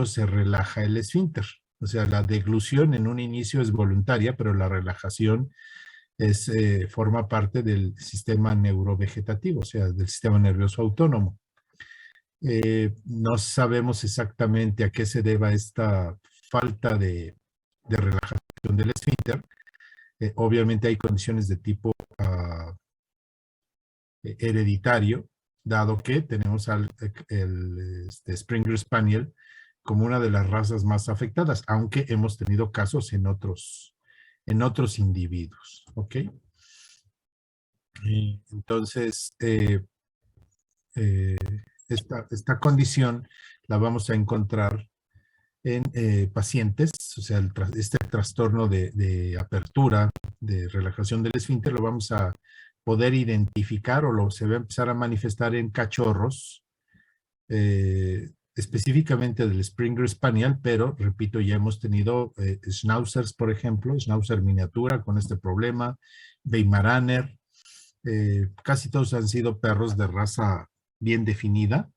se relaja el esfínter. O sea, la deglución en un inicio es voluntaria, pero la relajación forma parte del sistema neurovegetativo, o sea, del sistema nervioso autónomo. No sabemos exactamente a qué se deba esta falta de relajación del esfínter. Obviamente hay condiciones de tipo hereditario, dado que tenemos el Springer Spaniel como una de las razas más afectadas, aunque hemos tenido casos en otros individuos, ¿ok? Entonces, esta condición la vamos a encontrar en pacientes, o sea, este trastorno de apertura, de relajación del esfínter, lo vamos a poder identificar o se va a empezar a manifestar en cachorros, específicamente del Springer Spaniel, pero repito, ya hemos tenido Schnauzers, por ejemplo, Schnauzer miniatura con este problema, Weimaraner, casi todos han sido perros de raza bien definida.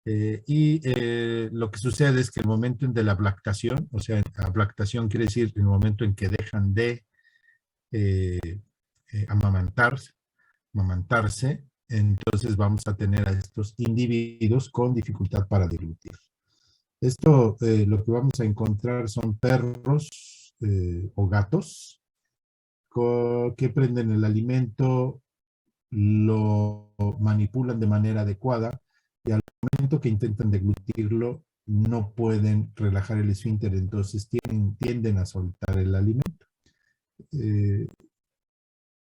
Lo que sucede es que el momento de la ablactación, o sea, ablactación quiere decir el momento en que dejan de amamantarse, entonces vamos a tener a estos individuos con dificultad para deglutir. Esto, lo que vamos a encontrar son perros o gatos que prenden el alimento, lo manipulan de manera adecuada y al momento que intentan deglutirlo no pueden relajar el esfínter, entonces tienden a soltar el alimento.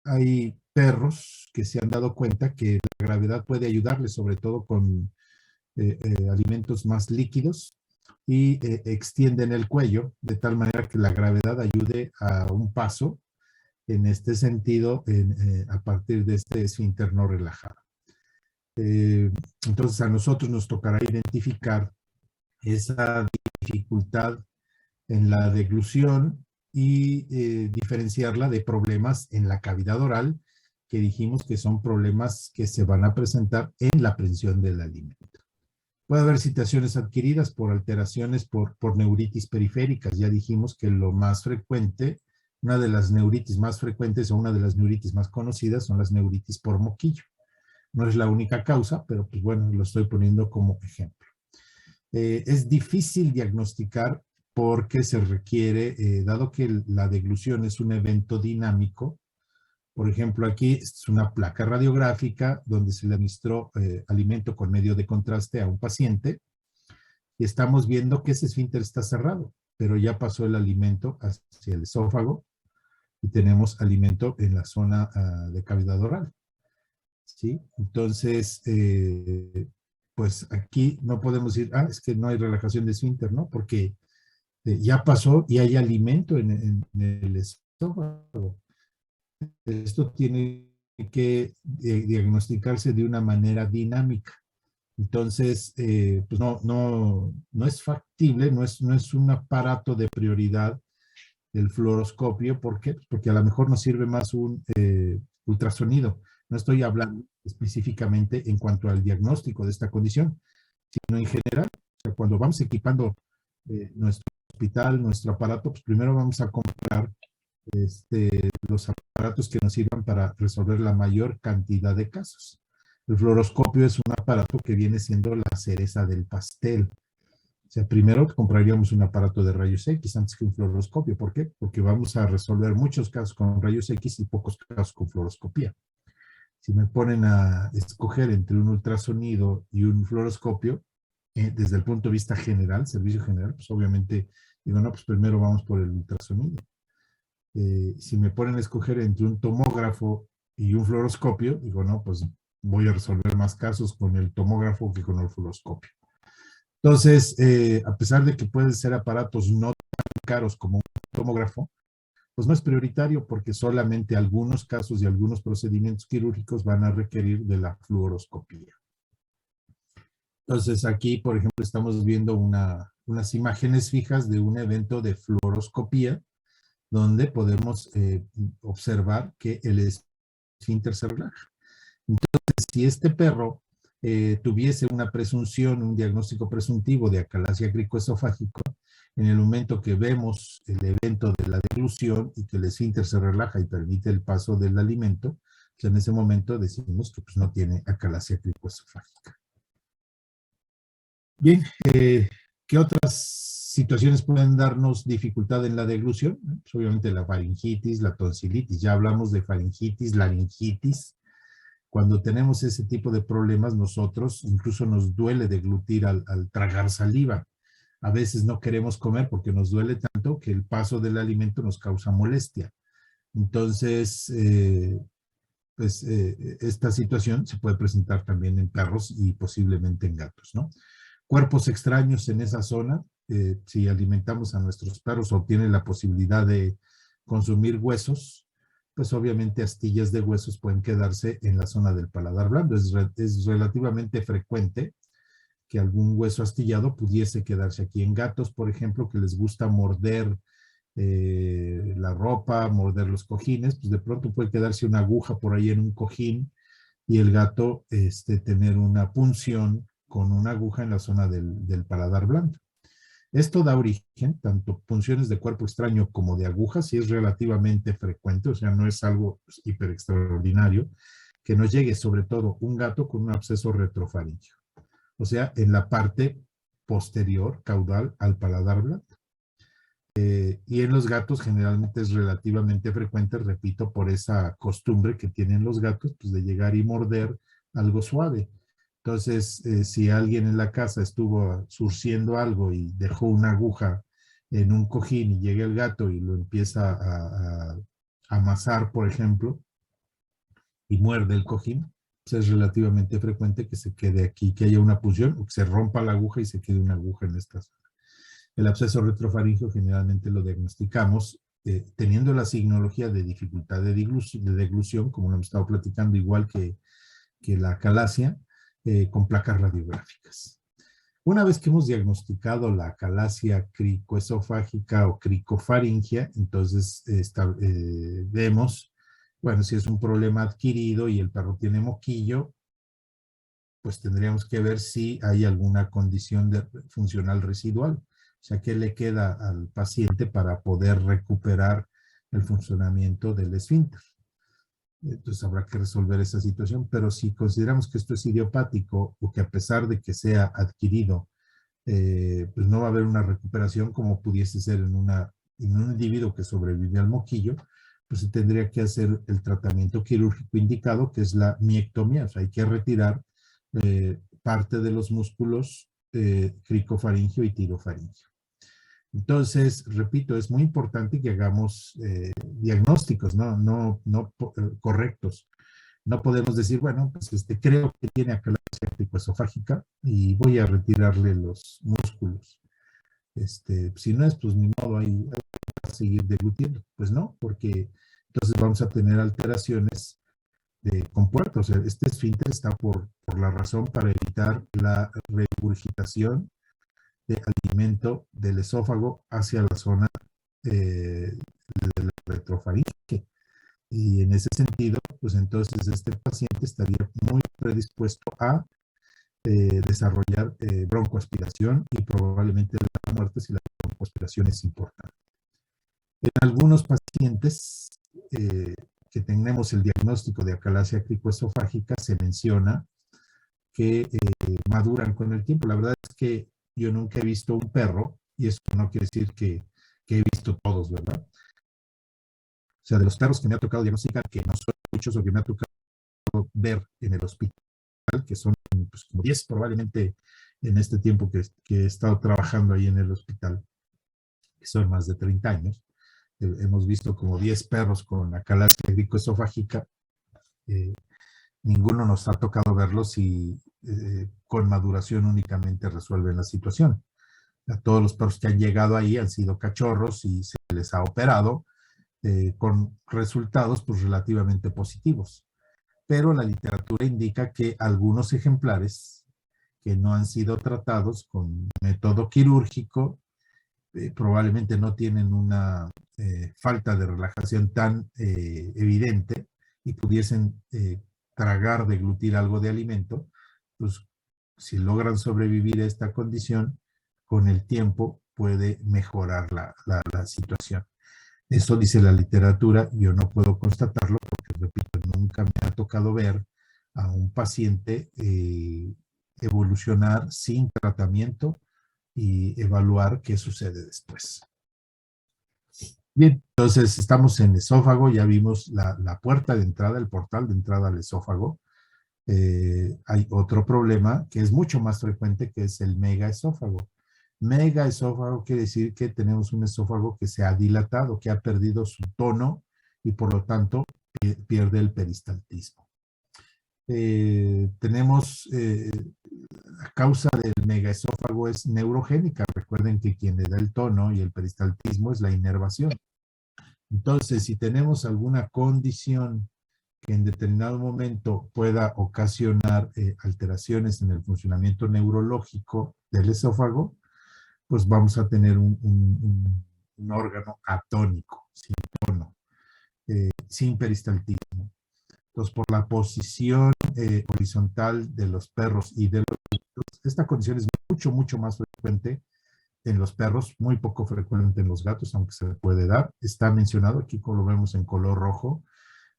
Hay perros que se han dado cuenta que la gravedad puede ayudarles, sobre todo con alimentos más líquidos, y extienden el cuello de tal manera que la gravedad ayude a un paso en este sentido a partir de este esfínter no relajado. Entonces a nosotros nos tocará identificar esa dificultad en la deglución y diferenciarla de problemas en la cavidad oral, que dijimos que son problemas que se van a presentar en la prensión del alimento. Puede haber situaciones adquiridas por alteraciones por neuritis periféricas. Ya dijimos que lo más frecuente, una de las neuritis más frecuentes o una de las neuritis más conocidas son las neuritis por moquillo. No es la única causa, pero pues bueno, lo estoy poniendo como ejemplo. Es difícil diagnosticar porque se requiere, dado que la deglución es un evento dinámico, por ejemplo, aquí es una placa radiográfica donde se le administró alimento con medio de contraste a un paciente y estamos viendo que ese esfínter está cerrado, pero ya pasó el alimento hacia el esófago y tenemos alimento en la zona de cavidad oral. ¿Sí? Entonces, pues aquí no podemos decir, es que no hay relajación de esfínter, ¿no? Porque ya pasó y hay alimento en el estómago. Esto tiene que diagnosticarse de una manera dinámica. Entonces, pues no es factible, no es un aparato de prioridad el fluoroscopio. ¿Por qué? Porque a lo mejor nos sirve más un ultrasonido. No estoy hablando específicamente en cuanto al diagnóstico de esta condición, sino en general. O sea, cuando vamos equipando nuestro hospital, nuestro aparato, pues primero vamos a comprar los aparatos que nos sirvan para resolver la mayor cantidad de casos. El fluoroscopio es un aparato que viene siendo la cereza del pastel. O sea, primero compraríamos un aparato de rayos X antes que un fluoroscopio. ¿Por qué? Porque vamos a resolver muchos casos con rayos X y pocos casos con fluoroscopía. Si me ponen a escoger entre un ultrasonido y un fluoroscopio, desde el punto de vista general, servicio general, pues obviamente digo, no, pues primero vamos por el ultrasonido. Si me ponen a escoger entre un tomógrafo y un fluoroscopio, digo, no, pues voy a resolver más casos con el tomógrafo que con el fluoroscopio. Entonces, a pesar de que pueden ser aparatos no tan caros como un tomógrafo, pues no es prioritario porque solamente algunos casos y algunos procedimientos quirúrgicos van a requerir de la fluoroscopía. Entonces, aquí, por ejemplo, estamos viendo unas imágenes fijas de un evento de fluoroscopía donde podemos observar que el esfínter se relaja. Entonces, si este perro tuviese una presunción, un diagnóstico presuntivo de acalasia cricoesofágico, en el momento que vemos el evento de la deglución y que el esfínter se relaja y permite el paso del alimento, pues en ese momento decimos que pues, no tiene acalasia cricoesofágica. Bien, ¿qué otras situaciones pueden darnos dificultad en la deglución? Pues obviamente la faringitis, la tonsilitis, ya hablamos de faringitis, laringitis. Cuando tenemos ese tipo de problemas, nosotros incluso nos duele deglutir al tragar saliva. A veces no queremos comer porque nos duele tanto que el paso del alimento nos causa molestia. Entonces, esta situación se puede presentar también en perros y posiblemente en gatos, ¿no? Cuerpos extraños en esa zona, si alimentamos a nuestros perros o tienen la posibilidad de consumir huesos, pues obviamente astillas de huesos pueden quedarse en la zona del paladar blando. Es relativamente frecuente que algún hueso astillado pudiese quedarse aquí. En gatos, por ejemplo, que les gusta morder la ropa, morder los cojines, pues de pronto puede quedarse una aguja por ahí en un cojín y el gato tener una punción con una aguja en la zona del paladar blando. Esto da origen, tanto punciones de cuerpo extraño como de agujas, y es relativamente frecuente, o sea, no es algo hiper extraordinario, que nos llegue sobre todo un gato con un absceso retrofaríngeo, o sea, en la parte posterior, caudal, al paladar blando. Y en los gatos generalmente es relativamente frecuente, repito, por esa costumbre que tienen los gatos, pues de llegar y morder algo suave. Entonces, si alguien en la casa estuvo surciendo algo y dejó una aguja en un cojín y llega el gato y lo empieza a amasar, por ejemplo, y muerde el cojín, pues es relativamente frecuente que se quede aquí, que haya una punción o que se rompa la aguja y se quede una aguja en esta zona. El absceso retrofaríngeo generalmente lo diagnosticamos teniendo la signología de dificultad de deglución, como lo hemos estado platicando, igual que la acalasia, con placas radiográficas. Una vez que hemos diagnosticado la acalasia cricoesofágica o cricofaringia, entonces vemos, bueno, si es un problema adquirido y el perro tiene moquillo, pues tendríamos que ver si hay alguna condición funcional residual. O sea, ¿qué le queda al paciente para poder recuperar el funcionamiento del esfínter? Entonces habrá que resolver esa situación, pero si consideramos que esto es idiopático o que a pesar de que sea adquirido, pues no va a haber una recuperación como pudiese ser en un individuo que sobrevive al moquillo, pues se tendría que hacer el tratamiento quirúrgico indicado, que es la miectomía. O sea, hay que retirar parte de los músculos cricofaringio y tirofaringio. Entonces, repito, es muy importante que hagamos diagnósticos, no correctos. No podemos decir, bueno, pues creo que tiene acalasia cricoesofágica y voy a retirarle los músculos. Si no es, pues ni modo, ahí va a seguir deglutiendo. Pues no, porque entonces vamos a tener alteraciones de compuerta. O sea, este esfínter está por la razón para evitar la regurgitación de alimento del esófago hacia la zona de la retrofaringe. Y en ese sentido, pues entonces este paciente estaría muy predispuesto a desarrollar broncoaspiración y probablemente la muerte si la broncoaspiración es importante. En algunos pacientes que tenemos el diagnóstico de acalasia cricoesofágica se menciona que maduran con el tiempo. La verdad es que yo nunca he visto un perro, y eso no quiere decir que he visto todos, ¿verdad? O sea, de los perros que me ha tocado diagnosticar, que no son muchos o que me ha tocado ver en el hospital, que son pues, como 10 probablemente en este tiempo que he estado trabajando ahí en el hospital, que son más de 30 años, hemos visto como 10 perros con acalasia cricoesofágica. Ninguno nos ha tocado verlos y con maduración únicamente resuelven la situación. A todos los perros que han llegado ahí han sido cachorros y se les ha operado con resultados pues relativamente positivos. Pero la literatura indica que algunos ejemplares que no han sido tratados con método quirúrgico probablemente no tienen una falta de relajación tan evidente y pudiesen tragar, deglutir algo de alimento, pues si logran sobrevivir a esta condición, con el tiempo puede mejorar la situación. Eso dice la literatura, yo no puedo constatarlo porque, repito, nunca me ha tocado ver a un paciente evolucionar sin tratamiento y evaluar qué sucede después. Bien, entonces estamos en esófago, ya vimos la puerta de entrada, el portal de entrada al esófago. Hay otro problema que es mucho más frecuente, que es el megaesófago. Megaesófago quiere decir que tenemos un esófago que se ha dilatado, que ha perdido su tono y por lo tanto pierde el peristaltismo. Tenemos la causa del megaesófago es neurogénica. Recuerden que quien le da el tono y el peristaltismo es la inervación. Entonces, si tenemos alguna condición que en determinado momento pueda ocasionar alteraciones en el funcionamiento neurológico del esófago, pues vamos a tener un órgano atónico, sin tono, sin peristaltismo. Entonces, por la posición horizontal de los perros y de los gatos, esta condición es mucho, mucho más frecuente en los perros, muy poco frecuente en los gatos, aunque se puede dar. Está mencionado aquí, como lo vemos en color rojo,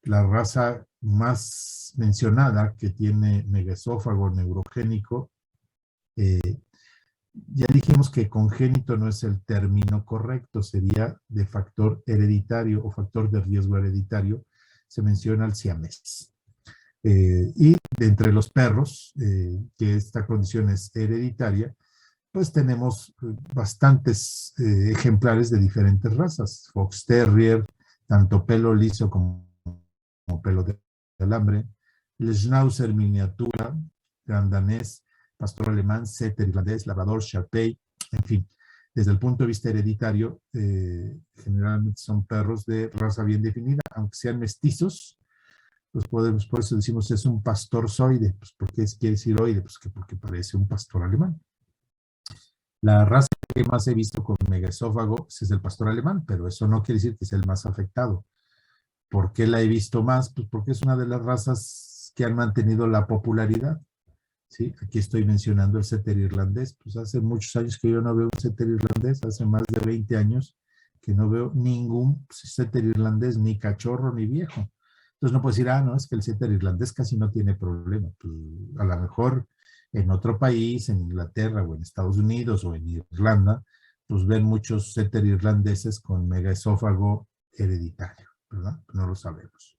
la raza más mencionada que tiene megaesófago neurogénico. Ya dijimos que congénito no es el término correcto, sería de factor hereditario o factor de riesgo hereditario. Se menciona el siamés. Y de entre los perros, que esta condición es hereditaria, pues tenemos bastantes ejemplares de diferentes razas. Fox Terrier, tanto pelo liso como pelo de alambre, el Schnauzer miniatura, gran danés, pastor alemán, setter irlandés, labrador, Shar-Pei, en fin. Desde el punto de vista hereditario, generalmente son perros de raza bien definida, aunque sean mestizos, pues podemos, por eso decimos es un pastor zoide. Pues ¿por qué quiere decir oide? Pues que porque parece un pastor alemán. La raza que más he visto con megaesófago es el pastor alemán, pero eso no quiere decir que sea el más afectado. ¿Por qué la he visto más? Pues porque es una de las razas que han mantenido la popularidad. ¿Sí? Aquí estoy mencionando el setter irlandés. Pues hace muchos años que yo no veo un setter irlandés, hace más de 20 años que no veo ningún setter irlandés, ni cachorro ni viejo. Entonces no puedo decir, no, es que el setter irlandés casi no tiene problema. Pues, a lo mejor en otro país, en Inglaterra o en Estados Unidos o en Irlanda, pues ven muchos setter irlandeses con megaesófago hereditario, ¿verdad? No lo sabemos.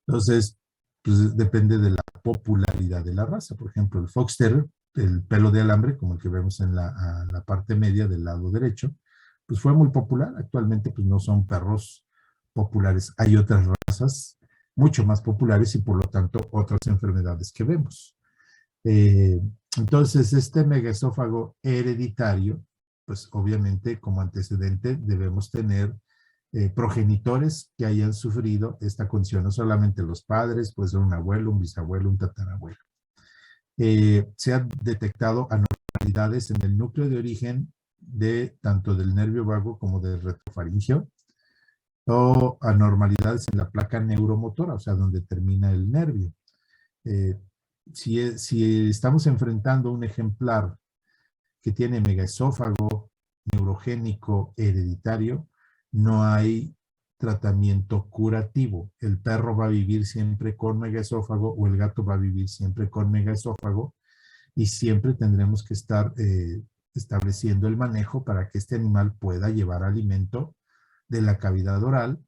Entonces, pues depende de la popularidad de la raza. Por ejemplo, el Fox Terrier, el pelo de alambre, como el que vemos en la parte media del lado derecho, pues fue muy popular. Actualmente, pues no son perros populares. Hay otras razas mucho más populares y por lo tanto otras enfermedades que vemos. Entonces, este megaesófago hereditario, pues obviamente como antecedente debemos tener progenitores que hayan sufrido esta condición, no solamente los padres, puede ser un abuelo, un bisabuelo, un tatarabuelo. Se han detectado anormalidades en el núcleo de origen de tanto del nervio vago como del retrofaringeo, o anormalidades en la placa neuromotora, o sea, donde termina el nervio. Si estamos enfrentando un ejemplar que tiene megaesófago neurogénico hereditario, no hay tratamiento curativo. El perro va a vivir siempre con megaesófago o el gato va a vivir siempre con megaesófago y siempre tendremos que estar estableciendo el manejo para que este animal pueda llevar alimento de la cavidad oral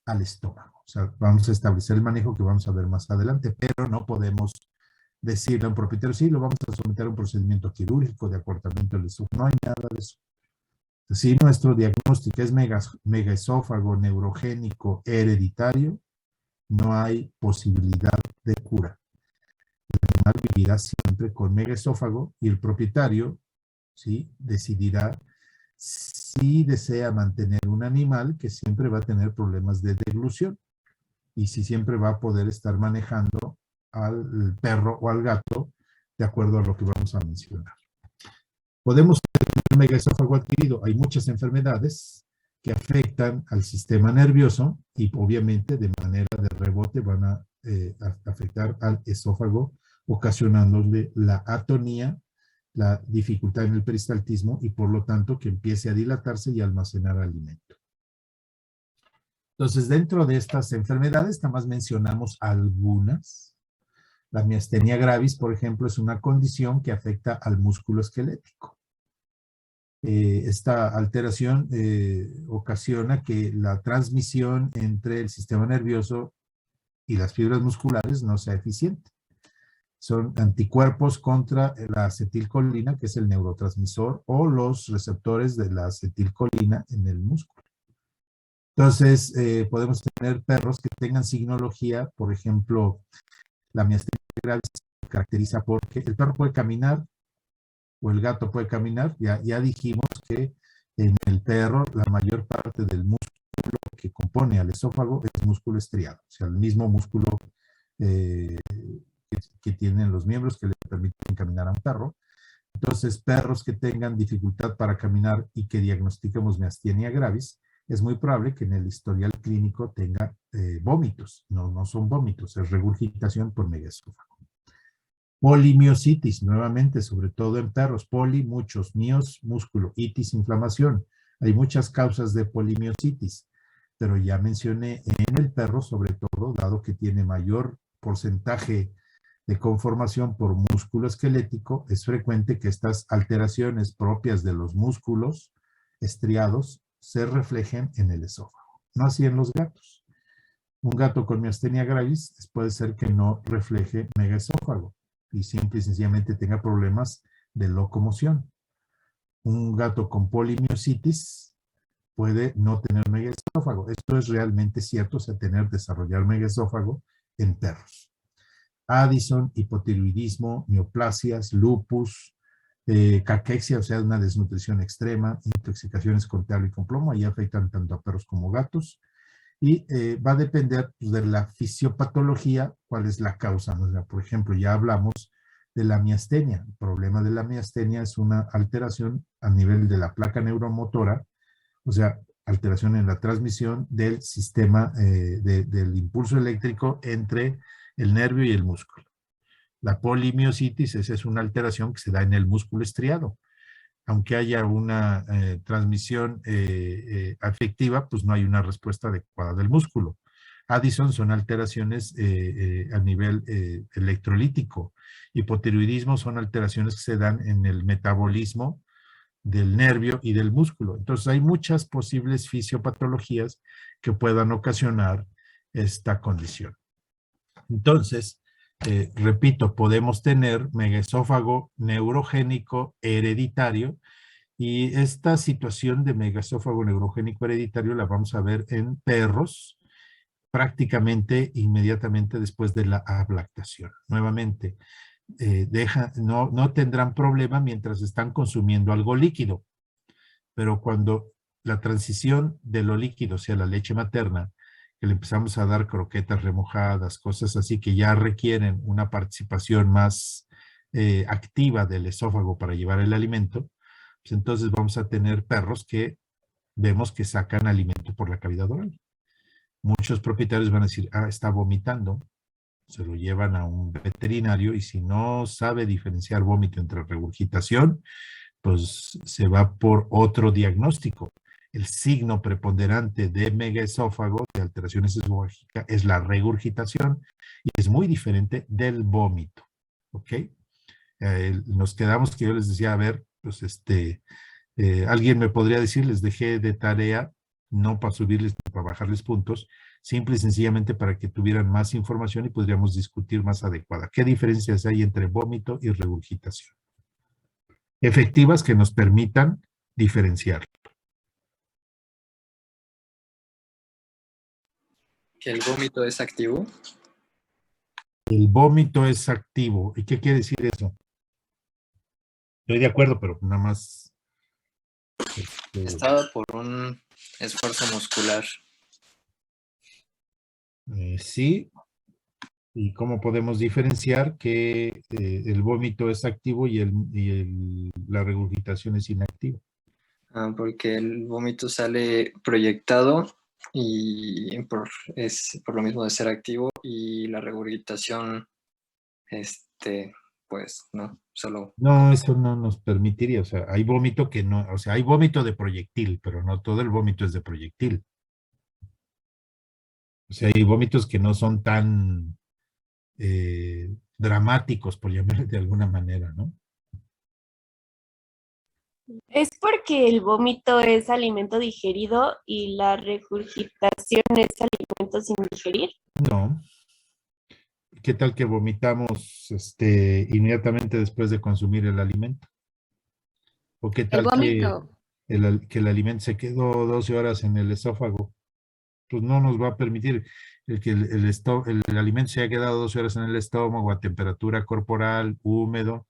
al estómago. O sea, vamos a establecer el manejo que vamos a ver más adelante, pero no podemos decirle a un propietario, sí, lo vamos a someter a un procedimiento quirúrgico de acortamiento del esófago. No hay nada de eso. Si nuestro diagnóstico es megaesófago neurogénico hereditario, no hay posibilidad de cura. El animal vivirá siempre con megaesófago y el propietario, ¿sí?, decidirá si desea mantener un animal que siempre va a tener problemas de deglución y si siempre va a poder estar manejando al perro o al gato de acuerdo a lo que vamos a mencionar. Podemos tener megaesófago adquirido. Hay muchas enfermedades que afectan al sistema nervioso y obviamente de manera de rebote van a afectar al esófago ocasionándole la atonía, la dificultad en el peristaltismo y por lo tanto que empiece a dilatarse y almacenar alimento. Entonces, dentro de estas enfermedades, nada más mencionamos algunas. La miastenia gravis, por ejemplo, es una condición que afecta al músculo esquelético. Esta alteración ocasiona que la transmisión entre el sistema nervioso y las fibras musculares no sea eficiente. Son anticuerpos contra la acetilcolina, que es el neurotransmisor, o los receptores de la acetilcolina en el músculo. Entonces, podemos tener perros que tengan signología, por ejemplo, la miastenia gravis se caracteriza porque el perro puede caminar o el gato puede caminar. Ya dijimos que en el perro la mayor parte del músculo que compone al esófago es músculo estriado, o sea, el mismo músculo que tienen los miembros que le permiten caminar a un perro. Entonces, perros que tengan dificultad para caminar y que diagnostiquemos miastenia gravis, es muy probable que en el historial clínico tenga vómitos. No son vómitos, es regurgitación por megaesófago. Polimiositis, nuevamente, sobre todo en perros. Poli, muchos, mios, músculo, itis, inflamación. Hay muchas causas de polimiositis, pero ya mencioné en el perro, sobre todo, dado que tiene mayor porcentaje de conformación por músculo esquelético, es frecuente que estas alteraciones propias de los músculos estriados se reflejen en el esófago. No así en los gatos. Un gato con miastenia gravis puede ser que no refleje megaesófago y simple y sencillamente tenga problemas de locomoción. Un gato con polimiositis puede no tener megaesófago. Esto es realmente cierto, o sea, desarrollar megaesófago en perros. Addison, hipotiroidismo, neoplasias, lupus, caquexia, o sea, una desnutrición extrema, intoxicaciones con tealo y con plomo, ahí afectan tanto a perros como gatos, y va a depender pues, de la fisiopatología, cuál es la causa. ¿No? O sea, por ejemplo, ya hablamos de la miastenia. El problema de la miastenia es una alteración a nivel de la placa neuromotora, o sea, alteración en la transmisión del sistema del impulso eléctrico entre el nervio y el músculo. La polimiositis es una alteración que se da en el músculo estriado. Aunque haya una transmisión afectiva, pues no hay una respuesta adecuada del músculo. Addison son alteraciones a nivel electrolítico. Hipotiroidismo son alteraciones que se dan en el metabolismo del nervio y del músculo. Entonces hay muchas posibles fisiopatologías que puedan ocasionar esta condición. Entonces, repito, podemos tener megaesófago neurogénico hereditario y esta situación de megaesófago neurogénico hereditario la vamos a ver en perros prácticamente inmediatamente después de la ablactación. Nuevamente, no tendrán problema mientras están consumiendo algo líquido, pero cuando la transición de lo líquido, o sea, la leche materna, que le empezamos a dar croquetas remojadas, cosas así que ya requieren una participación más activa del esófago para llevar el alimento, pues entonces vamos a tener perros que vemos que sacan alimento por la cavidad oral. Muchos propietarios van a decir, está vomitando, se lo llevan a un veterinario y si no sabe diferenciar vómito entre regurgitación, pues se va por otro diagnóstico. El signo preponderante de megaesófago, de alteraciones esofágicas, es la regurgitación y es muy diferente del vómito. ¿Ok? Nos quedamos que yo les decía, a ver, pues alguien me podría decir, les dejé de tarea, no para subirles ni para bajarles puntos, simple y sencillamente para que tuvieran más información y podríamos discutir más adecuada. ¿Qué diferencias hay entre vómito y regurgitación? Efectivas que nos permitan diferenciar. ¿Que el vómito es activo? El vómito es activo. ¿Y qué quiere decir eso? Estoy de acuerdo, pero nada más. Estaba por un esfuerzo muscular. Sí. ¿Y cómo podemos diferenciar que el vómito es activo y la regurgitación es inactiva? Porque el vómito sale proyectado y es por lo mismo de ser activo y la regurgitación este, pues no, solo... No, eso no nos permitiría, o sea, hay vómito que no, o sea, hay vómito de proyectil, pero no todo el vómito es de proyectil. O sea, hay vómitos que no son tan dramáticos, por llamarlo de alguna manera, ¿no? Es porque el vómito es alimento digerido y la regurgitación es alimento sin digerir. No. ¿Qué tal que vomitamos inmediatamente después de consumir el alimento? ¿O qué El tal vómito. que el alimento se quedó 12 horas en el esófago? Pues no nos va a permitir que el alimento se haya quedado 12 horas en el estómago a temperatura corporal, húmedo,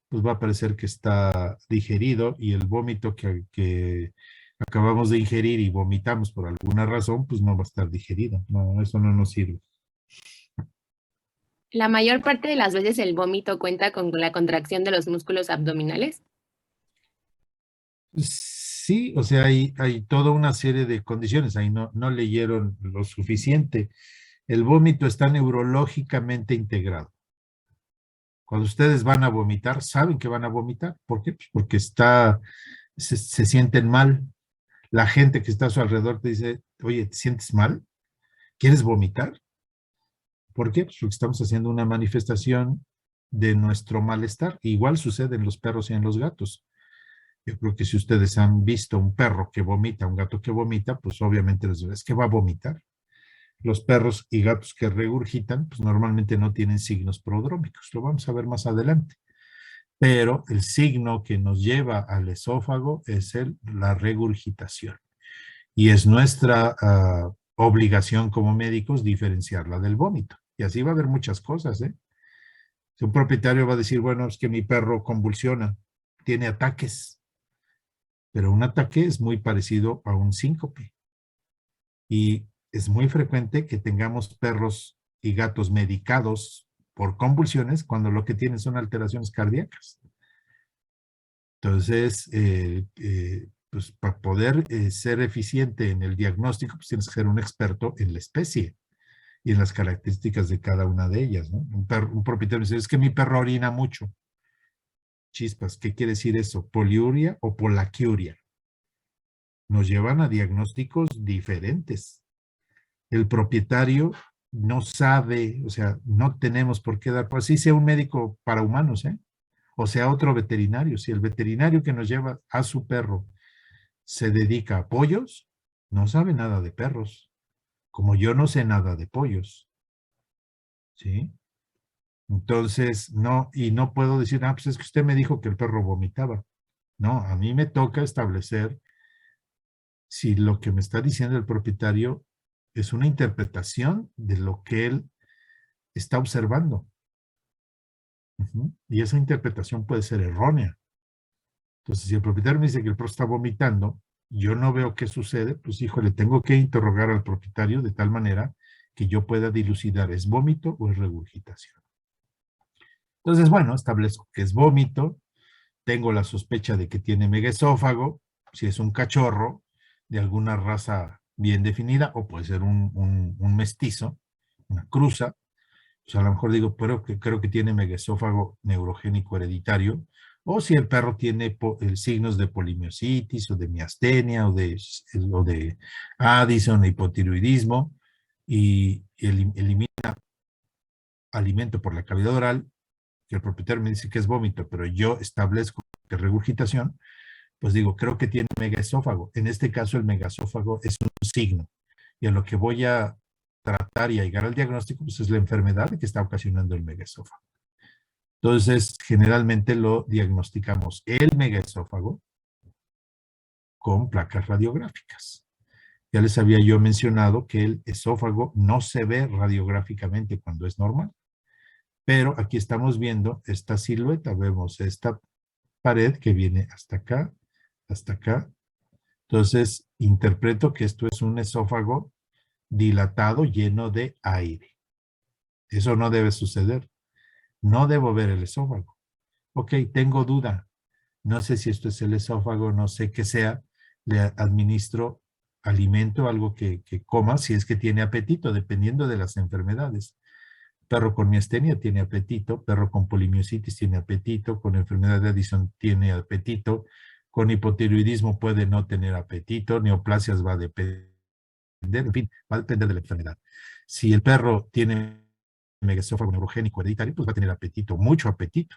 pues va a parecer que está digerido y el vómito que acabamos de ingerir y vomitamos por alguna razón, pues no va a estar digerido. No, eso no nos sirve. La mayor parte de las veces el vómito cuenta con la contracción de los músculos abdominales. Sí, o sea, hay toda una serie de condiciones, ahí no leyeron lo suficiente. El vómito está neurológicamente integrado. Cuando ustedes van a vomitar, saben que van a vomitar. ¿Por qué? Pues porque se sienten mal. La gente que está a su alrededor te dice, oye, ¿te sientes mal? ¿Quieres vomitar? ¿Por qué? Pues porque estamos haciendo una manifestación de nuestro malestar. Igual sucede en los perros y en los gatos. Yo creo que si ustedes han visto un perro que vomita, un gato que vomita, pues obviamente es que va a vomitar. Los perros y gatos que regurgitan, pues normalmente no tienen signos prodrómicos. Lo vamos a ver más adelante. Pero el signo que nos lleva al esófago es la regurgitación. Y es nuestra obligación como médicos diferenciarla del vómito. Y así va a haber muchas cosas, ¿eh? Si un propietario va a decir, bueno, es que mi perro convulsiona, tiene ataques, pero un ataque es muy parecido a un síncope. Y es muy frecuente que tengamos perros y gatos medicados por convulsiones cuando lo que tienen son alteraciones cardíacas. Entonces, pues para poder ser eficiente en el diagnóstico, pues tienes que ser un experto en la especie y en las características de cada una de ellas, ¿no? Un propietario dice, es que mi perro orina mucho. Chispas, ¿qué quiere decir eso? ¿Poliuria o polaquiuria? Nos llevan a diagnósticos diferentes. El propietario no sabe, o sea, no tenemos por qué dar, pues sí sea un médico para humanos, ¿eh? O sea, otro veterinario. Si el veterinario que nos lleva a su perro se dedica a pollos, no sabe nada de perros, como yo no sé nada de pollos, ¿sí? Entonces, no, y no puedo decir, ah, pues es que usted me dijo que el perro vomitaba. No, a mí me toca establecer si lo que me está diciendo el propietario es una interpretación de lo que él está observando. Y esa interpretación puede ser errónea. Entonces, si el propietario me dice que el perro está vomitando, yo no veo qué sucede, pues híjole, tengo que interrogar al propietario de tal manera que yo pueda dilucidar, ¿es vómito o es regurgitación? Entonces, bueno, establezco que es vómito, tengo la sospecha de que tiene megaesófago, si es un cachorro de alguna raza bien definida, o puede ser un mestizo, una cruza, pues a lo mejor digo, pero creo que tiene megaesófago neurogénico hereditario, o si el perro tiene signos de polimiositis o de miastenia o de Addison, hipotiroidismo, y elimina alimento por la cavidad oral, que el propietario me dice que es vómito, pero yo establezco que es regurgitación, pues digo, creo que tiene megaesófago. En este caso, el megaesófago es un signo, y a lo que voy a tratar y a llegar al diagnóstico, pues es la enfermedad que está ocasionando el megaesófago. Entonces, generalmente lo diagnosticamos el megaesófago con placas radiográficas. Ya les había yo mencionado que el esófago no se ve radiográficamente cuando es normal, pero aquí estamos viendo esta silueta, vemos esta pared que viene hasta acá, hasta acá. Entonces, interpreto que esto es un esófago dilatado, lleno de aire. Eso no debe suceder. No debo ver el esófago. Ok, tengo duda. No sé si esto es el esófago, no sé qué sea. Le administro alimento, algo que coma, si es que tiene apetito, dependiendo de las enfermedades. Perro con miastenia tiene apetito, perro con polimiositis tiene apetito, con enfermedad de Addison tiene apetito, con hipotiroidismo puede no tener apetito, neoplasias va a depender, en fin, va a depender de la enfermedad. Si el perro tiene megaesófago neurogénico hereditario, pues va a tener apetito, mucho apetito.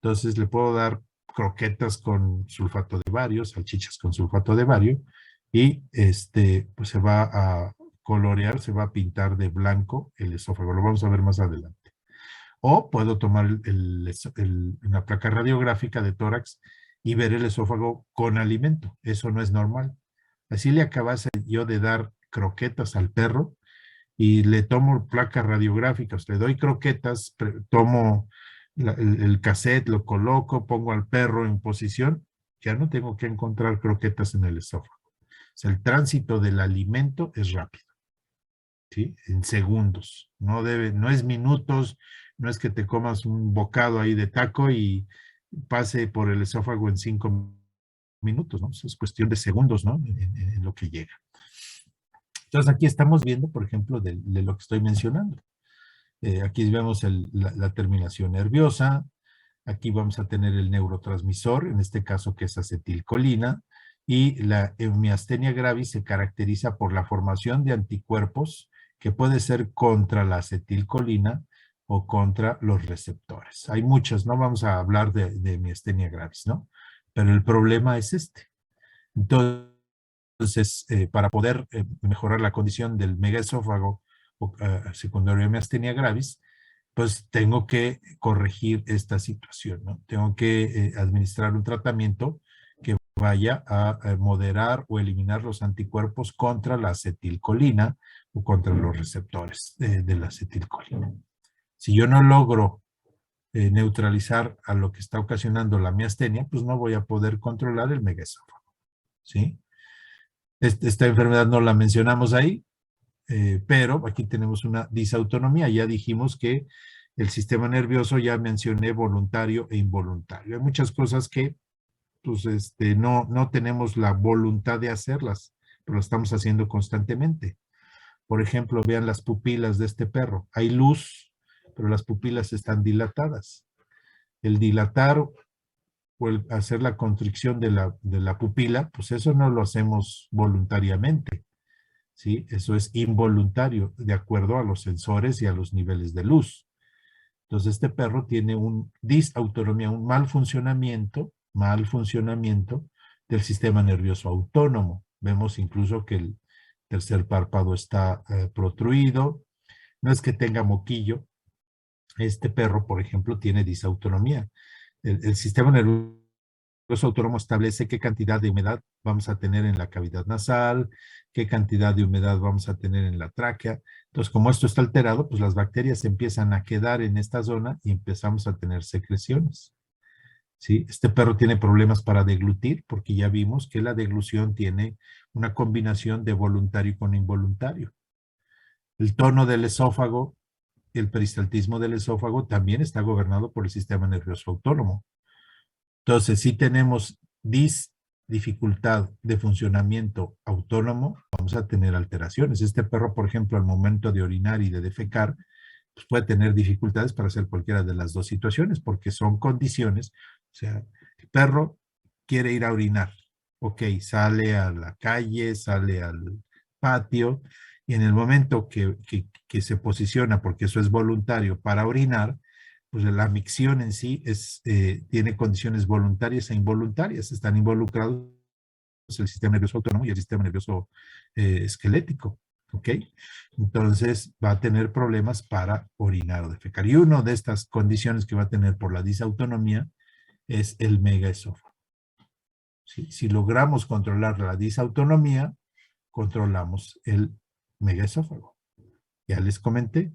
Entonces le puedo dar croquetas con sulfato de bario, salchichas con sulfato de bario, y pues se va a colorear, se va a pintar de blanco el esófago. Lo vamos a ver más adelante. O puedo tomar una placa radiográfica de tórax y ver el esófago con alimento. Eso no es normal. Así le acabase yo de dar croquetas al perro y le tomo placas radiográficas, le doy croquetas, tomo el cassette, lo coloco, pongo al perro en posición, ya no tengo que encontrar croquetas en el esófago. O sea, el tránsito del alimento es rápido, ¿sí? En segundos. No es minutos, no es que te comas un bocado ahí de taco y pase por el esófago en 5 minutos, ¿no? Eso es cuestión de segundos, ¿no? En lo que llega. Entonces aquí estamos viendo, por ejemplo, de lo que estoy mencionando. Aquí vemos la terminación nerviosa, aquí vamos a tener el neurotransmisor, en este caso que es acetilcolina, y la miastenia gravis se caracteriza por la formación de anticuerpos que puede ser contra la acetilcolina o contra los receptores. Hay muchas, no vamos a hablar de miastenia gravis, ¿no? Pero el problema es este. Entonces, para poder mejorar la condición del megaesófago secundario de miastenia gravis, pues tengo que corregir esta situación, ¿no? Tengo que administrar un tratamiento que vaya a moderar o eliminar los anticuerpos contra la acetilcolina o contra los receptores de la acetilcolina. Si yo no logro neutralizar a lo que está ocasionando la miastenia, pues no voy a poder controlar el megaesófago, ¿sí? Esta enfermedad no la mencionamos ahí, pero aquí tenemos una disautonomía. Ya dijimos que el sistema nervioso, ya mencioné voluntario e involuntario. Hay muchas cosas que pues, no tenemos la voluntad de hacerlas, pero lo estamos haciendo constantemente. Por ejemplo, vean las pupilas de este perro. Hay luz, pero las pupilas están dilatadas. El dilatar o el hacer la constricción de la pupila, pues eso no lo hacemos voluntariamente, ¿sí? Eso es involuntario, de acuerdo a los sensores y a los niveles de luz. Entonces, este perro tiene un disautonomía, un mal funcionamiento del sistema nervioso autónomo. Vemos incluso que el tercer párpado está protruido. No es que tenga moquillo. Este perro, por ejemplo, tiene disautonomía. El sistema nervioso autónomo establece qué cantidad de humedad vamos a tener en la cavidad nasal, qué cantidad de humedad vamos a tener en la tráquea. Entonces, como esto está alterado, pues las bacterias empiezan a quedar en esta zona y empezamos a tener secreciones, ¿sí? Este perro tiene problemas para deglutir porque ya vimos que la deglución tiene una combinación de voluntario con involuntario. El tono del esófago, el peristaltismo del esófago también está gobernado por el sistema nervioso autónomo. Entonces, si tenemos dificultad de funcionamiento autónomo, vamos a tener alteraciones. Este perro, por ejemplo, al momento de orinar y de defecar, pues puede tener dificultades para hacer cualquiera de las dos situaciones, porque son condiciones. O sea, el perro quiere ir a orinar. Ok, sale a la calle, sale al patio, y en el momento que se posiciona, porque eso es voluntario, para orinar, pues la micción en sí tiene condiciones voluntarias e involuntarias. Están involucrados el sistema nervioso autónomo y el sistema nervioso esquelético, ¿ok? Entonces va a tener problemas para orinar o defecar. Y una de estas condiciones que va a tener por la disautonomía es el megaesófago. ¿Sí? Si logramos controlar la disautonomía, controlamos el megaesófago. Ya les comenté.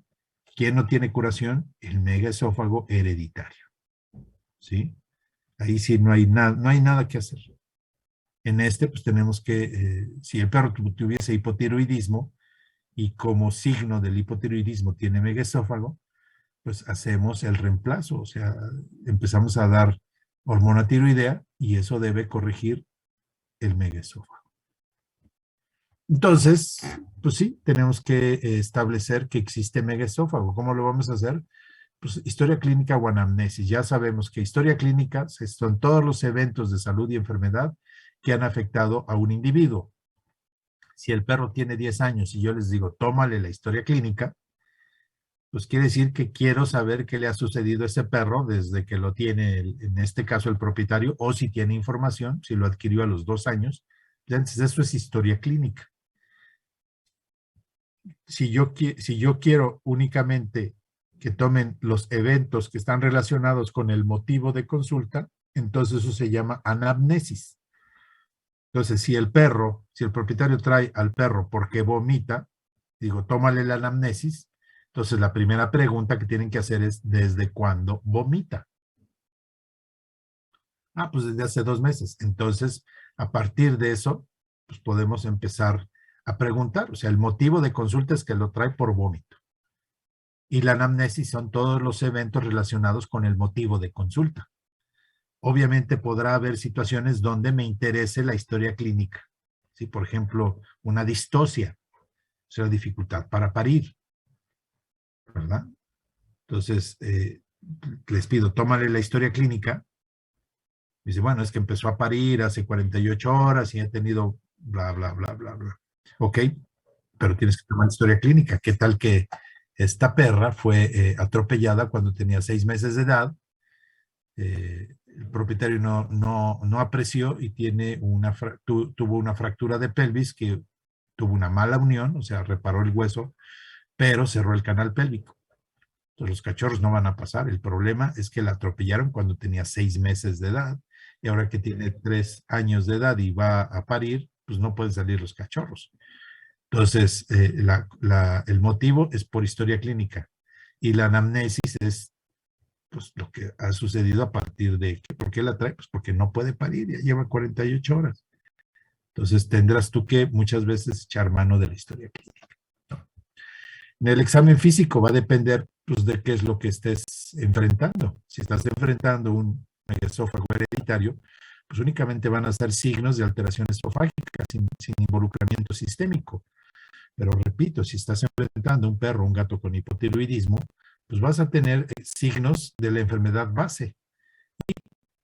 ¿Quién no tiene curación? El megaesófago hereditario. ¿Sí? Ahí sí no hay nada que hacer. En pues tenemos que, si el perro tuviese hipotiroidismo y como signo del hipotiroidismo tiene megaesófago, pues hacemos el reemplazo, o sea, empezamos a dar hormona tiroidea y eso debe corregir el megaesófago. Entonces, pues sí, tenemos que establecer que existe megaesófago. ¿Cómo lo vamos a hacer? Pues historia clínica o anamnesis. Ya sabemos que historia clínica son todos los eventos de salud y enfermedad que han afectado a un individuo. Si el perro tiene 10 años y yo les digo, tómale la historia clínica, pues quiere decir que quiero saber qué le ha sucedido a ese perro desde que lo tiene, en este caso, el propietario, o si tiene información, si lo adquirió a los 2 años. Entonces, eso es historia clínica. Si yo quiero únicamente que tomen los eventos que están relacionados con el motivo de consulta, entonces eso se llama anamnesis. Entonces, si el propietario trae al perro porque vomita, digo, tómale la anamnesis. Entonces, la primera pregunta que tienen que hacer es, ¿desde cuándo vomita? Ah, pues desde hace 2 meses. Entonces, a partir de eso, pues podemos empezar a preguntar. O sea, el motivo de consulta es que lo trae por vómito. Y la anamnesis son todos los eventos relacionados con el motivo de consulta. Obviamente podrá haber situaciones donde me interese la historia clínica. ¿Sí? Por ejemplo, una distosia, o sea, dificultad para parir, ¿verdad? Entonces, les pido, tómale la historia clínica. Dice, bueno, es que empezó a parir hace 48 horas y ha tenido bla, bla, bla, bla, bla. Ok, pero tienes que tomar historia clínica. ¿Qué tal que esta perra fue atropellada cuando tenía 6 meses de edad? El propietario no apreció y tuvo una fractura de pelvis que tuvo una mala unión, o sea, reparó el hueso, pero cerró el canal pélvico. Entonces los cachorros no van a pasar. El problema es que la atropellaron cuando tenía 6 meses de edad y ahora que tiene 3 años de edad y va a parir, pues no pueden salir los cachorros. Entonces, el motivo es por historia clínica y la anamnesis es pues lo que ha sucedido a partir de, ¿por qué la trae? Pues porque no puede parir, ya lleva 48 horas. Entonces tendrás tú que muchas veces echar mano de la historia clínica, ¿no? En el examen físico va a depender pues, de qué es lo que estés enfrentando. Si estás enfrentando un esófago hereditario, pues únicamente van a ser signos de alteración esofágica sin involucramiento sistémico. Pero repito, si estás enfrentando un perro o un gato con hipotiroidismo, pues vas a tener signos de la enfermedad base y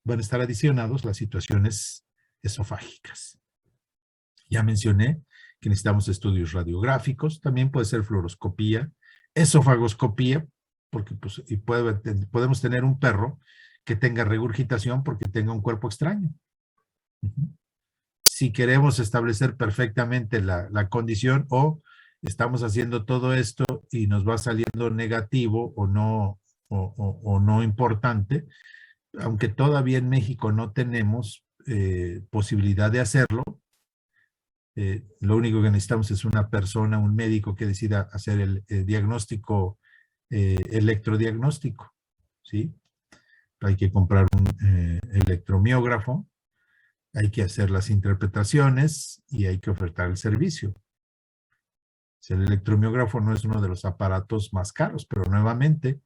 van a estar adicionados las situaciones esofágicas. Ya mencioné que necesitamos estudios radiográficos, también puede ser fluoroscopía, esofagoscopía, porque pues, podemos tener un perro que tenga regurgitación porque tenga un cuerpo extraño. Si queremos establecer perfectamente la condición o estamos haciendo todo esto y nos va saliendo negativo o no importante, aunque todavía en México no tenemos posibilidad de hacerlo, lo único que necesitamos es una persona, un médico que decida hacer el diagnóstico electrodiagnóstico, ¿sí? Hay que comprar un electromiógrafo, hay que hacer las interpretaciones y hay que ofertar el servicio. El electromiógrafo no es uno de los aparatos más caros, pero nuevamente,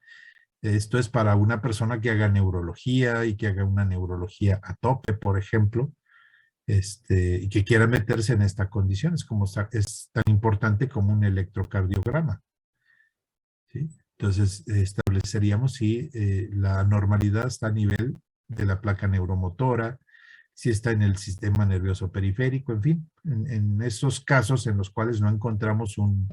esto es para una persona que haga neurología y que haga una neurología a tope, por ejemplo, y que quiera meterse en esta condición. Es tan importante como un electrocardiograma, ¿sí? Entonces, estableceríamos si la normalidad está a nivel de la placa neuromotora, si está en el sistema nervioso periférico, en fin, en esos casos en los cuales no encontramos un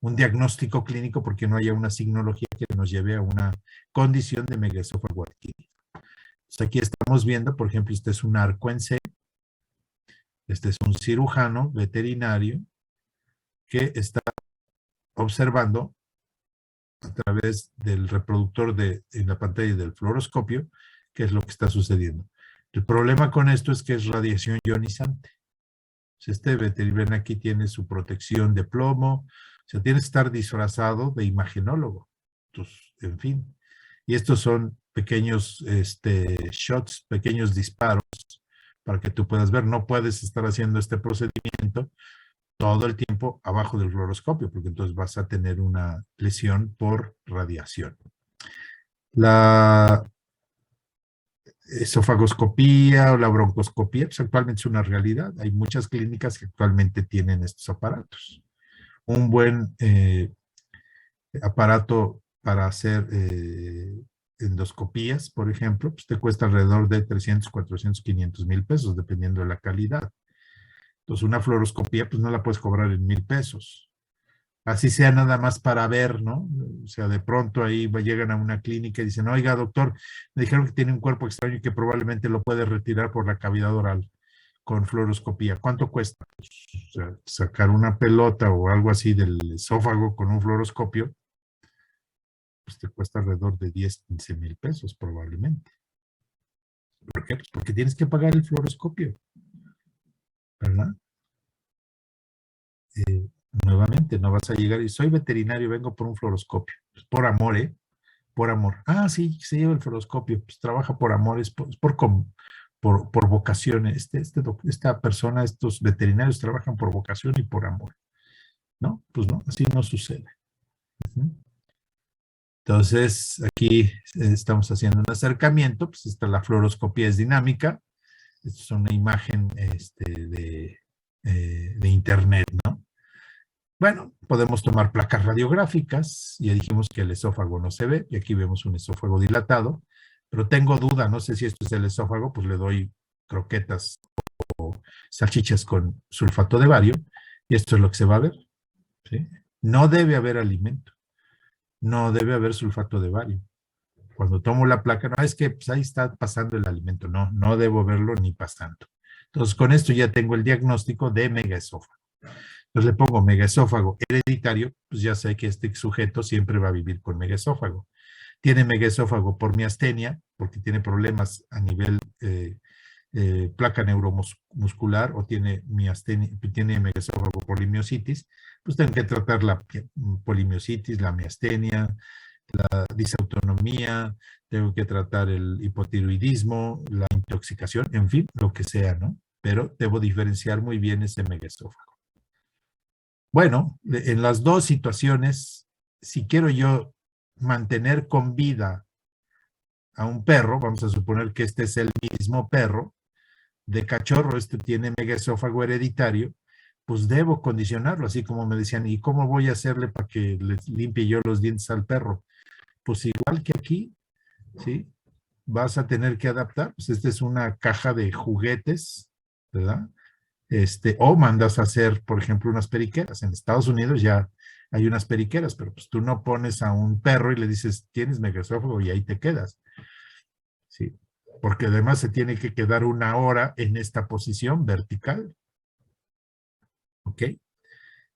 diagnóstico clínico porque no haya una signología que nos lleve a una condición de megaesófago adquirido. Entonces aquí estamos viendo, por ejemplo, este es un arco en C, este es un cirujano veterinario que está observando a través del reproductor en la pantalla del fluoroscopio qué es lo que está sucediendo. El problema con esto es que es radiación ionizante. Este veterinario aquí tiene su protección de plomo, o sea, tiene que estar disfrazado de imagenólogo. Entonces, en fin. Y estos son pequeños shots, pequeños disparos para que tú puedas ver. No puedes estar haciendo este procedimiento todo el tiempo abajo del fluoroscopio, porque entonces vas a tener una lesión por radiación. esofagoscopía o la broncoscopía, pues actualmente es una realidad. Hay muchas clínicas que actualmente tienen estos aparatos. Un buen aparato para hacer endoscopías, por ejemplo, pues te cuesta alrededor de 300, 400, 500 mil pesos, dependiendo de la calidad. Entonces, una fluoroscopía, pues no la puedes cobrar en 1,000 pesos. Así sea nada más para ver, ¿no? O sea, de pronto ahí llegan a una clínica y dicen, oiga, doctor, me dijeron que tiene un cuerpo extraño y que probablemente lo puede retirar por la cavidad oral con fluoroscopía. ¿Cuánto cuesta? Pues, o sea, sacar una pelota o algo así del esófago con un fluoroscopio, pues te cuesta alrededor de 10, 15 mil pesos probablemente. ¿Por qué? Pues porque tienes que pagar el fluoroscopio, ¿verdad? Nuevamente, no vas a llegar y soy veterinario, vengo por un fluoroscopio. Pues por amor, ¿eh? Por amor. Ah, sí, se lleva el fluoroscopio, pues trabaja por amor, es por vocación. Esta persona, estos veterinarios trabajan por vocación y por amor. ¿No? Pues no, así no sucede. Entonces, aquí estamos haciendo un acercamiento, pues esta la fluoroscopía es dinámica. Esto es una imagen de internet, ¿no? Bueno, podemos tomar placas radiográficas, ya dijimos que el esófago no se ve, y aquí vemos un esófago dilatado, pero tengo duda, no sé si esto es el esófago, pues le doy croquetas o salchichas con sulfato de bario, y esto es lo que se va a ver, ¿sí? No debe haber alimento, no debe haber sulfato de bario. Cuando tomo la placa, no, es que pues, ahí está pasando el alimento, no, no debo verlo ni pasando. Entonces, con esto ya tengo el diagnóstico de megaesófago. Entonces le pongo megaesófago hereditario, pues ya sé que este sujeto siempre va a vivir con megaesófago. Tiene megaesófago por miastenia, porque tiene problemas a nivel placa neuromuscular, o tiene miastenia, tiene megaesófago por limiosis, pues tengo que tratar la polimiositis, la miastenia, la disautonomía, tengo que tratar el hipotiroidismo, la intoxicación, en fin, lo que sea, ¿no? Pero debo diferenciar muy bien ese megaesófago. Bueno, en las dos situaciones, si quiero yo mantener con vida a un perro, vamos a suponer que este es el mismo perro, de cachorro, este tiene megaesófago hereditario, pues debo condicionarlo, así como me decían, ¿y cómo voy a hacerle para que le limpie yo los dientes al perro? Pues igual que aquí, ¿sí? Vas a tener que adaptar, pues esta es una caja de juguetes, ¿verdad? O mandas a hacer, por ejemplo, unas periqueras. En Estados Unidos ya hay unas periqueras, pero pues tú no pones a un perro y le dices, tienes megaesófago y ahí te quedas. Sí, porque además se tiene que quedar 1 hora en esta posición vertical. ¿Ok?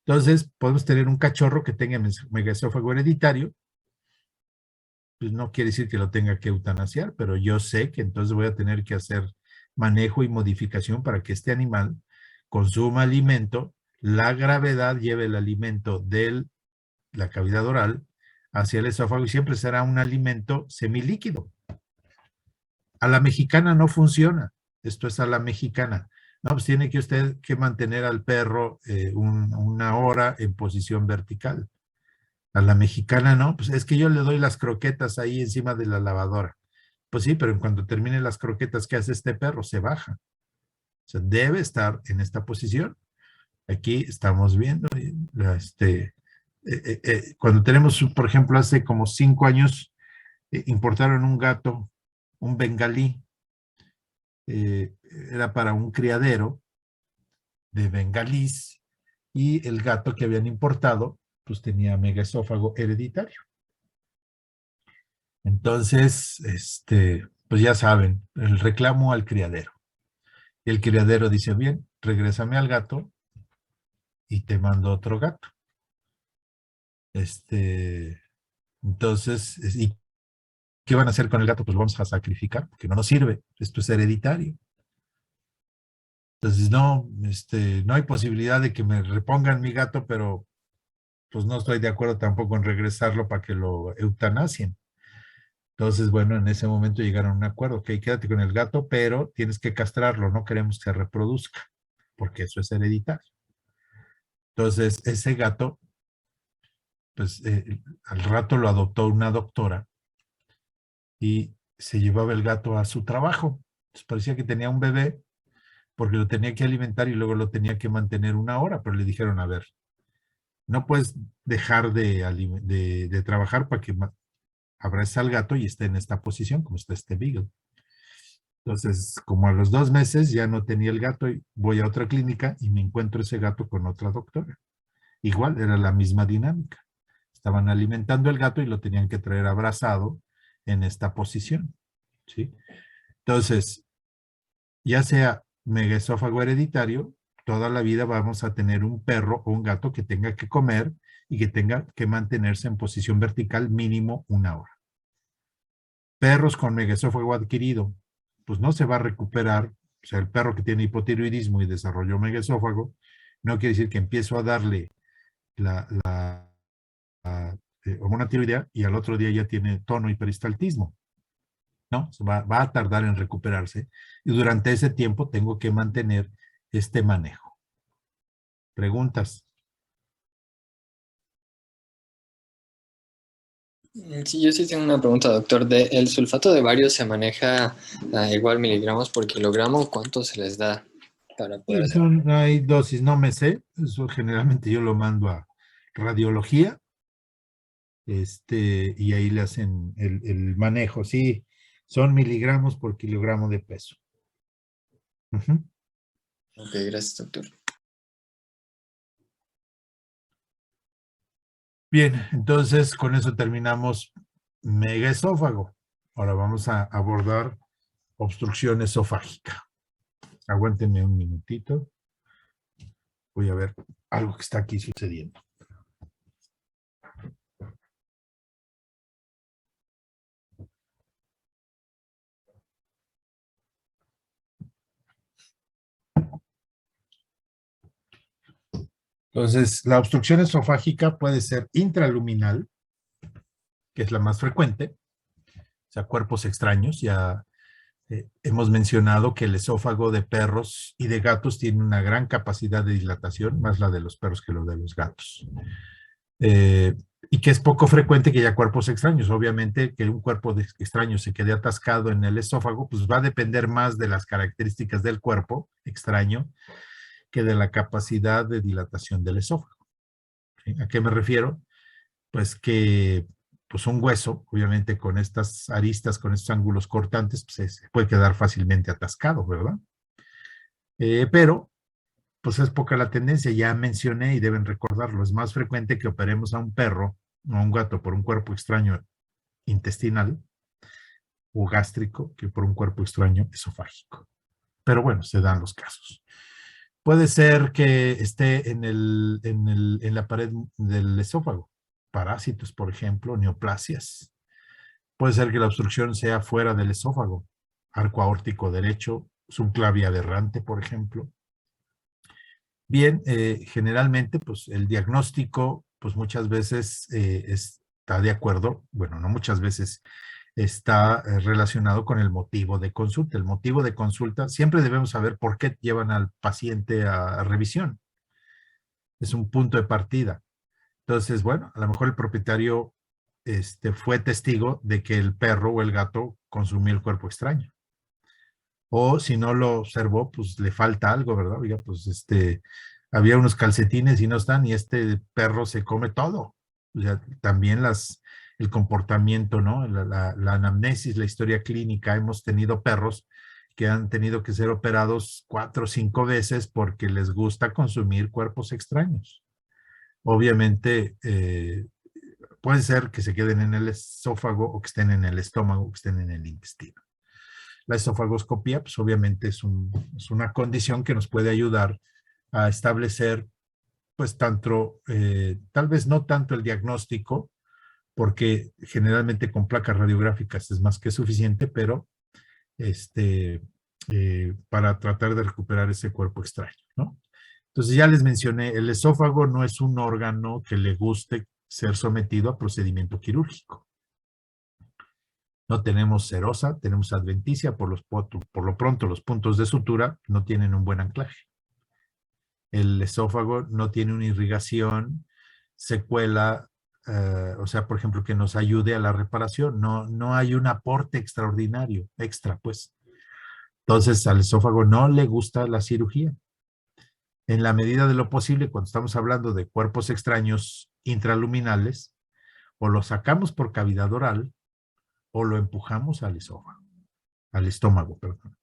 Entonces, podemos tener un cachorro que tenga megaesófago hereditario. Pues no quiere decir que lo tenga que eutanasiar, pero yo sé que entonces voy a tener que hacer manejo y modificación para que este animal consuma alimento, la gravedad lleve el alimento de la cavidad oral hacia el esófago y siempre será un alimento semilíquido. A la mexicana no funciona, esto es a la mexicana. No, pues tiene que usted que mantener al perro 1 hora en posición vertical. A la mexicana no, pues es que yo le doy las croquetas ahí encima de la lavadora. Pues sí, pero en cuanto termine las croquetas, ¿qué hace este perro? Se baja. O sea, debe estar en esta posición. Aquí estamos viendo, cuando tenemos, por ejemplo, hace como 5 años, importaron un gato, un bengalí, era para un criadero de bengalís, y el gato que habían importado, pues tenía megaesófago hereditario. Entonces, pues ya saben, el reclamo al criadero. El criadero dice, bien, regrésame al gato y te mando otro gato. Entonces, ¿y qué van a hacer con el gato? Pues lo vamos a sacrificar, porque no nos sirve, esto es hereditario. Entonces, no, no hay posibilidad de que me repongan mi gato, pero pues no estoy de acuerdo tampoco en regresarlo para que lo eutanasien. Entonces, bueno, en ese momento llegaron a un acuerdo, ok, quédate con el gato, pero tienes que castrarlo, no queremos que se reproduzca, porque eso es hereditario. Entonces, ese gato, pues al rato lo adoptó una doctora, y se llevaba el gato a su trabajo. Entonces parecía que tenía un bebé porque lo tenía que alimentar y luego lo tenía que mantener 1 hora, pero le dijeron, a ver, no puedes dejar de trabajar para que abrace al gato y esté en esta posición, como está este beagle. Entonces, como a los 2 meses ya no tenía el gato, y voy a otra clínica y me encuentro ese gato con otra doctora. Igual, era la misma dinámica. Estaban alimentando el gato y lo tenían que traer abrazado en esta posición, ¿sí? Entonces, ya sea megaesófago hereditario, toda la vida vamos a tener un perro o un gato que tenga que comer y que tenga que mantenerse en posición vertical mínimo 1 hora. Perros con megaesófago adquirido, pues no se va a recuperar. O sea, el perro que tiene hipotiroidismo y desarrolló megaesófago, no quiere decir que empiezo a darle la hormona tiroidea y al otro día ya tiene tono y peristaltismo. No, va a tardar en recuperarse y durante ese tiempo tengo que mantener este manejo. ¿Preguntas? Sí, yo sí tengo una pregunta, doctor. ¿El sulfato de bario se maneja igual miligramos por kilogramo? ¿Cuánto se les da para poder hacer? Hay dosis, no me sé. Eso generalmente yo lo mando a radiología. Y ahí le hacen el manejo. Sí, son miligramos por kilogramo de peso. Uh-huh. Ok, gracias, doctor. Bien, entonces con eso terminamos megaesófago. Ahora vamos a abordar obstrucción esofágica. Aguántenme un minutito. Voy a ver algo que está aquí sucediendo. Entonces, la obstrucción esofágica puede ser intraluminal, que es la más frecuente, o sea, cuerpos extraños. Ya hemos mencionado que el esófago de perros y de gatos tiene una gran capacidad de dilatación, más la de los perros que lo de los gatos. Y que es poco frecuente que haya cuerpos extraños. Obviamente que un cuerpo extraño se quede atascado en el esófago, pues va a depender más de las características del cuerpo extraño que de la capacidad de dilatación del esófago. ¿Sí? ¿A qué me refiero? Pues que pues un hueso, obviamente con estas aristas, con estos ángulos cortantes, pues se puede quedar fácilmente atascado, ¿verdad? Pero pues es poca la tendencia, ya mencioné y deben recordarlo, es más frecuente que operemos a un perro o a un gato por un cuerpo extraño intestinal o gástrico que por un cuerpo extraño esofágico. Pero bueno, se dan los casos. Puede ser que esté en la pared del esófago, parásitos, por ejemplo, neoplasias. Puede ser que la obstrucción sea fuera del esófago, arco aórtico derecho, subclavia aberrante, por ejemplo. Bien, generalmente, pues el diagnóstico, pues muchas veces está de acuerdo, bueno, no muchas veces está relacionado con el motivo de consulta. El motivo de consulta, siempre debemos saber por qué llevan al paciente a revisión. Es un punto de partida. Entonces, bueno, a lo mejor el propietario fue testigo de que el perro o el gato consumió el cuerpo extraño. O si no lo observó, pues le falta algo, ¿verdad? Oiga, pues había unos calcetines y no están, y este perro se come todo. O sea, también el comportamiento, ¿no? La anamnesis, la historia clínica, hemos tenido perros que han tenido que ser operados 4 o 5 veces porque les gusta consumir cuerpos extraños. Obviamente, puede ser que se queden en el esófago o que estén en el estómago o que estén en el intestino. La esofagoscopía, pues obviamente es una condición que nos puede ayudar a establecer, pues tanto, tal vez no tanto el diagnóstico, porque generalmente con placas radiográficas es más que suficiente, pero para tratar de recuperar ese cuerpo extraño, ¿no? Entonces ya les mencioné, el esófago no es un órgano que le guste ser sometido a procedimiento quirúrgico. No tenemos serosa, tenemos adventicia, por lo pronto los puntos de sutura no tienen un buen anclaje. El esófago no tiene una irrigación, secuela o sea, por ejemplo, que nos ayude a la reparación. No hay un aporte extraordinario, extra, pues. Entonces, al esófago no le gusta la cirugía. En la medida de lo posible, cuando estamos hablando de cuerpos extraños intraluminales, o lo sacamos por cavidad oral, o lo empujamos al esófago, al estómago, perdón.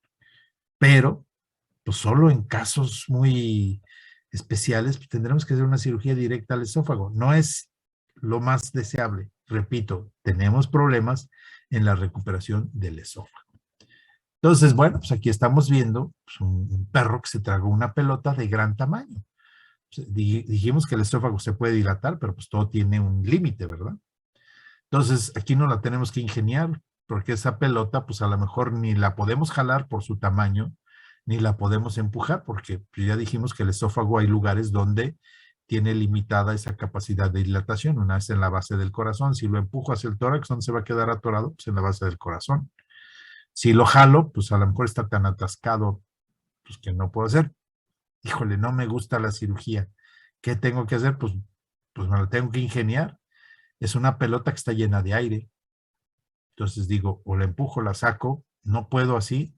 Pero, pues solo en casos muy especiales, pues, tendremos que hacer una cirugía directa al esófago. No es lo más deseable. Repito, tenemos problemas en la recuperación del esófago. Entonces, bueno, pues aquí estamos viendo pues, un perro que se tragó una pelota de gran tamaño. Dijimos que el esófago se puede dilatar, pero pues todo tiene un límite, ¿verdad? Entonces, aquí no la tenemos que ingeniar, porque esa pelota, pues a lo mejor ni la podemos jalar por su tamaño, ni la podemos empujar, porque ya dijimos que el esófago hay lugares donde tiene limitada esa capacidad de dilatación. Una vez en la base del corazón, si lo empujo hacia el tórax, ¿dónde se va a quedar atorado? Pues en la base del corazón. Si lo jalo, pues a lo mejor está tan atascado, pues que no puedo hacer. Híjole, no me gusta la cirugía. ¿Qué tengo que hacer? Pues me la tengo que ingeniar. Es una pelota que está llena de aire. Entonces digo, o la empujo, la saco, no puedo así,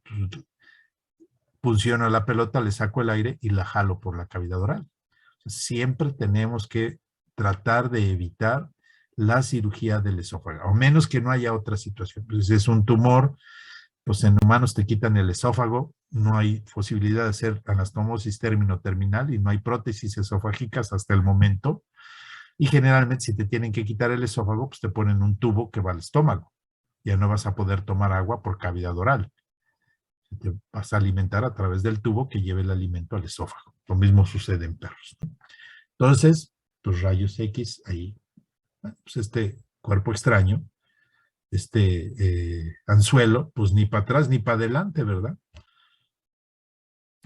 funciona la pelota, le saco el aire y la jalo por la cavidad oral. Siempre tenemos que tratar de evitar la cirugía del esófago, a menos que no haya otra situación. Pues si es un tumor, pues en humanos te quitan el esófago, no hay posibilidad de hacer anastomosis término-terminal y no hay prótesis esofágicas hasta el momento. Y generalmente si te tienen que quitar el esófago, pues te ponen un tubo que va al estómago. Ya no vas a poder tomar agua por cavidad oral. Te vas a alimentar a través del tubo que lleve el alimento al esófago. Lo mismo sucede en perros. Entonces, pues rayos X ahí. Pues este cuerpo extraño, anzuelo, pues ni para atrás ni para adelante, ¿verdad?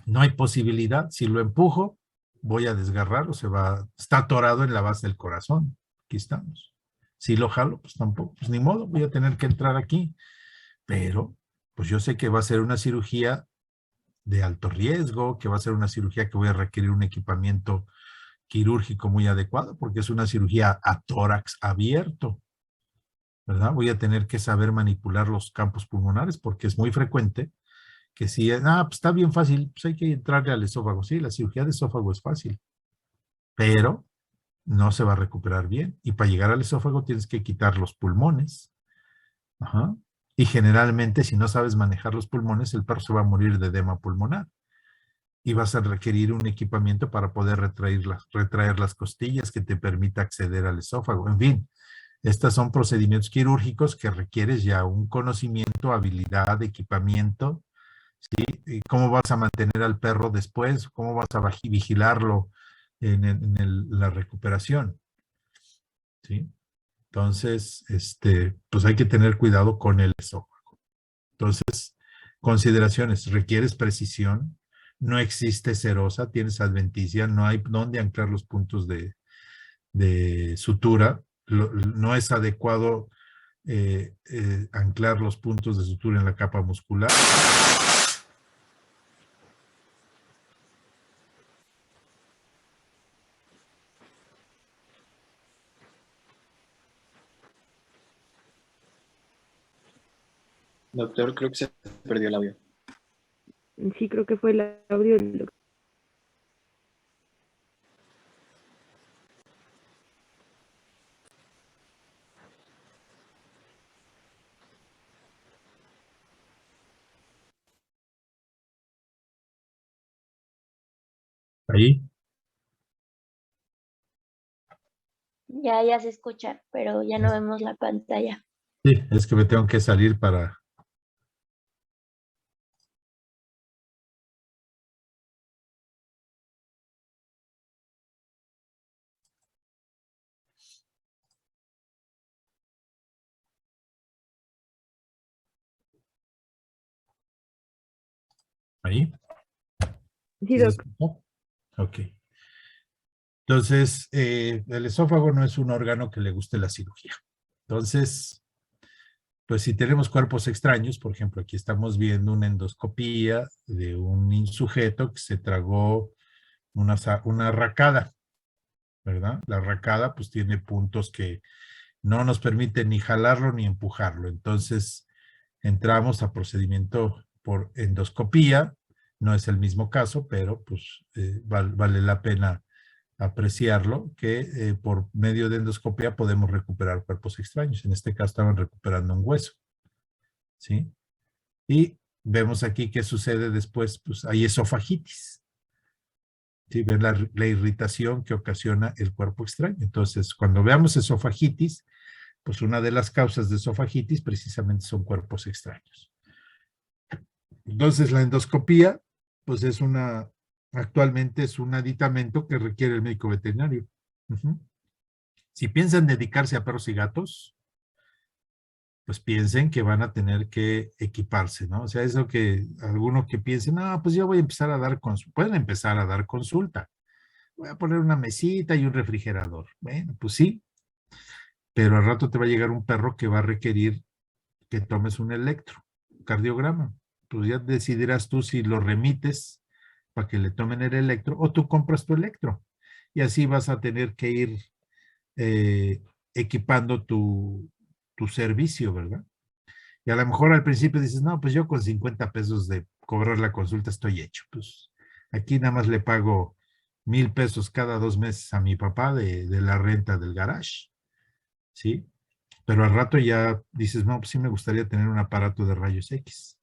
No hay posibilidad. Si lo empujo, voy a desgarrar o está atorado en la base del corazón. Aquí estamos. Si lo jalo, pues tampoco, pues ni modo, voy a tener que entrar aquí. Pero, pues yo sé que va a ser una cirugía de alto riesgo, que va a ser una cirugía que voy a requerir un equipamiento quirúrgico muy adecuado, porque es una cirugía a tórax abierto, ¿verdad? Voy a tener que saber manipular los campos pulmonares, porque es muy frecuente que si, pues está bien fácil, pues hay que entrarle al esófago. Sí, la cirugía de esófago es fácil, pero no se va a recuperar bien. Y para llegar al esófago tienes que quitar los pulmones. Ajá. Y generalmente, si no sabes manejar los pulmones, el perro se va a morir de edema pulmonar. Y vas a requerir un equipamiento para poder retraer las costillas que te permita acceder al esófago. En fin, estos son procedimientos quirúrgicos que requieres ya un conocimiento, habilidad, equipamiento, ¿sí? Y cómo vas a mantener al perro después, cómo vas a vigilarlo en la recuperación, ¿sí? Entonces, pues hay que tener cuidado con el esófago. Entonces, consideraciones, requieres precisión, no existe serosa, tienes adventicia, no hay dónde anclar los puntos de sutura, no es adecuado anclar los puntos de sutura en la capa muscular. Doctor, creo que se perdió el audio. Sí, creo que fue el audio del doctor. Ahí. Ya se escucha, pero ya no vemos la pantalla. Sí, es que me tengo que salir para... Ahí. Sí, doctor. Ok. Entonces, el esófago no es un órgano que le guste la cirugía. Entonces, pues si tenemos cuerpos extraños, por ejemplo, aquí estamos viendo una endoscopía de un sujeto que se tragó una arracada. ¿verdad? La arracada pues tiene puntos que no nos permiten ni jalarlo ni empujarlo. Entonces entramos a procedimiento por endoscopía. No es el mismo caso, pero pues vale la pena apreciarlo, que por medio de endoscopía podemos recuperar cuerpos extraños. En este caso estaban recuperando un hueso, ¿sí? Y vemos aquí qué sucede después, pues hay esofagitis. ¿Sí? Ven la irritación que ocasiona el cuerpo extraño. Entonces, cuando veamos esofagitis, pues una de las causas de esofagitis precisamente son cuerpos extraños. Entonces, la endoscopía, pues actualmente es un aditamento que requiere el médico veterinario. Si piensan dedicarse a perros y gatos, pues piensen que van a tener que equiparse, ¿no? O sea, eso que algunos que piensen, no, pues yo voy a empezar a dar consulta. Pueden empezar a dar consulta. Voy a poner una mesita y un refrigerador. Bueno, pues sí, pero al rato te va a llegar un perro que va a requerir que tomes un electrocardiograma. Pues ya decidirás tú si lo remites para que le tomen el electro o tú compras tu electro. Y así vas a tener que ir equipando tu servicio, ¿verdad? Y a lo mejor al principio dices, no, pues yo con 50 pesos de cobrar la consulta estoy hecho. Pues aquí nada más le pago 1,000 pesos cada 2 meses a mi papá de la renta del garage, ¿sí? Pero al rato ya dices, no, pues sí me gustaría tener un aparato de rayos X.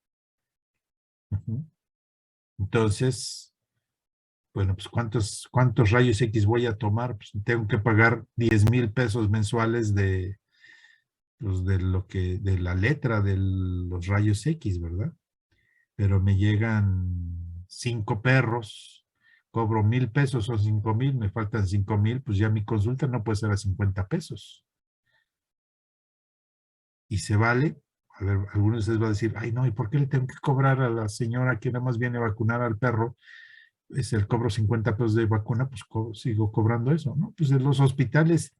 Entonces, bueno, pues ¿cuántos rayos X voy a tomar? Pues tengo que pagar 10,000 pesos mensuales pues de la letra de los rayos X, ¿verdad? Pero me llegan 5 perros, cobro 1,000 pesos, son 5,000, me faltan 5,000, pues ya mi consulta no puede ser a 50 pesos. Y se vale. A ver, algunos de ustedes van a decir, ay no, ¿y por qué le tengo que cobrar a la señora que nada más viene a vacunar al perro? Es el cobro 50 pesos de vacuna, pues sigo cobrando eso, ¿no? Pues en los hospitales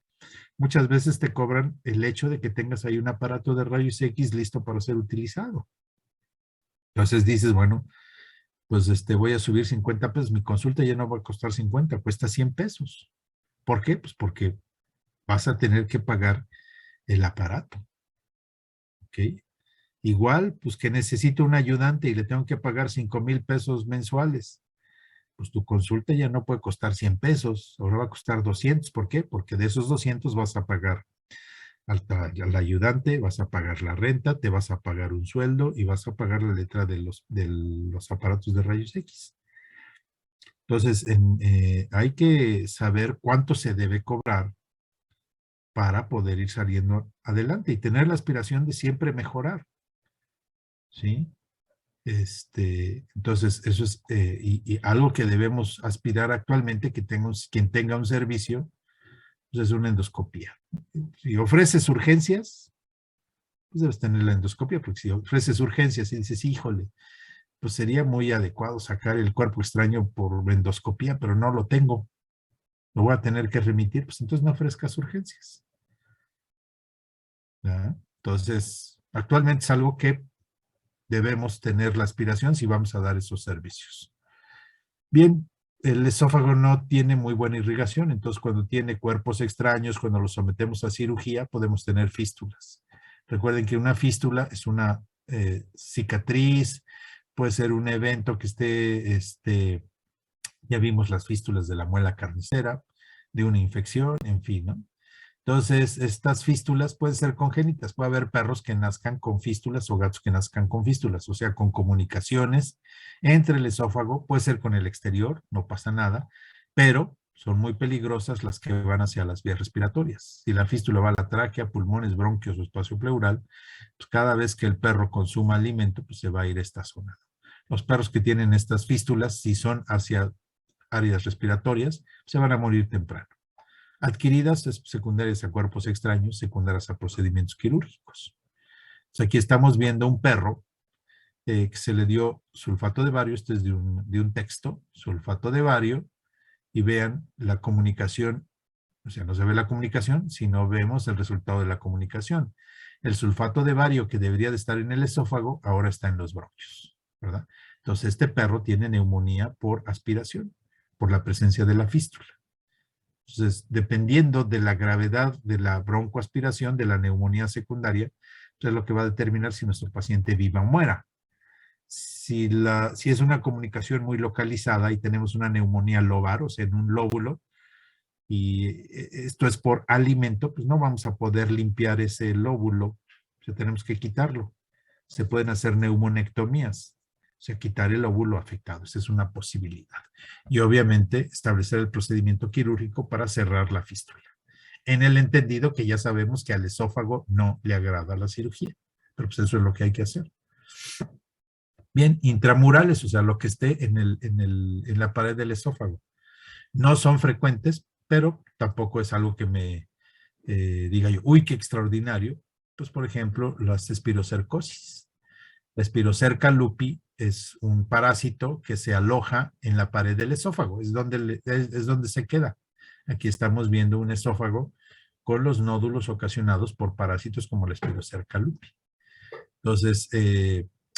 muchas veces te cobran el hecho de que tengas ahí un aparato de rayos X listo para ser utilizado. Entonces dices, bueno, pues voy a subir 50 pesos, mi consulta ya no va a costar 50, cuesta 100 pesos. ¿Por qué? Pues porque vas a tener que pagar el aparato. ¿Ok? Igual, pues que necesito un ayudante y le tengo que pagar 5,000 pesos mensuales. Pues tu consulta ya no puede costar 100 pesos, ahora va a costar 200. ¿Por qué? Porque de esos 200 vas a pagar al ayudante, vas a pagar la renta, te vas a pagar un sueldo y vas a pagar la letra de los aparatos de rayos X. Entonces, hay que saber cuánto se debe cobrar para poder ir saliendo adelante y tener la aspiración de siempre mejorar. ¿Sí? Entonces, eso es y algo que debemos aspirar actualmente, que quien tenga un servicio, pues es una endoscopía. Si ofreces urgencias, pues debes tener la endoscopia, porque si ofreces urgencias y dices, híjole, pues sería muy adecuado sacar el cuerpo extraño por endoscopía, pero no lo tengo, lo voy a tener que remitir, pues entonces no ofrezcas urgencias. ¿Ya? Entonces, actualmente es algo que debemos tener la aspiración si vamos a dar esos servicios. Bien, el esófago no tiene muy buena irrigación, entonces cuando tiene cuerpos extraños, cuando los sometemos a cirugía, podemos tener fístulas. Recuerden que una fístula es una cicatriz, puede ser un evento que esté, ya vimos las fístulas de la muela carnicera, de una infección, en fin, ¿no? Entonces, estas fístulas pueden ser congénitas. Puede haber perros que nazcan con fístulas o gatos que nazcan con fístulas, o sea, con comunicaciones entre el esófago, puede ser con el exterior, no pasa nada, pero son muy peligrosas las que van hacia las vías respiratorias. Si la fístula va a la tráquea, pulmones, bronquios o espacio pleural, pues cada vez que el perro consuma alimento, pues se va a ir a esta zona. Los perros que tienen estas fístulas, si son hacia áreas respiratorias, se van a morir temprano. Adquiridas, secundarias a cuerpos extraños, secundarias a procedimientos quirúrgicos. Entonces aquí estamos viendo un perro que se le dio sulfato de bario, este es de un texto, sulfato de bario, y vean la comunicación, o sea, no se ve la comunicación, sino vemos el resultado de la comunicación. El sulfato de bario que debería de estar en el esófago, ahora está en los bronquios, ¿verdad? Entonces este perro tiene neumonía por aspiración, por la presencia de la fístula. Entonces, dependiendo de la gravedad de la broncoaspiración, de la neumonía secundaria, es lo que va a determinar si nuestro paciente viva o muera. Si es una comunicación muy localizada y tenemos una neumonía lobar, o sea, en un lóbulo, y esto es por alimento, pues no vamos a poder limpiar ese lóbulo, o sea, tenemos que quitarlo. Se pueden hacer neumonectomías, o sea, quitar el óvulo afectado. Esa es una posibilidad. Y obviamente establecer el procedimiento quirúrgico para cerrar la fístula. En el entendido que ya sabemos que al esófago no le agrada la cirugía, pero pues eso es lo que hay que hacer. Bien, intramurales, o sea, lo que esté en la pared del esófago. No son frecuentes, pero tampoco es algo que me diga yo, uy, qué extraordinario. Pues, por ejemplo, las espirocercosis. La espirocerca lupi es un parásito que se aloja en la pared del esófago, es donde se queda. Aquí estamos viendo un esófago con los nódulos ocasionados por parásitos como la espirocerca lupi. Entonces,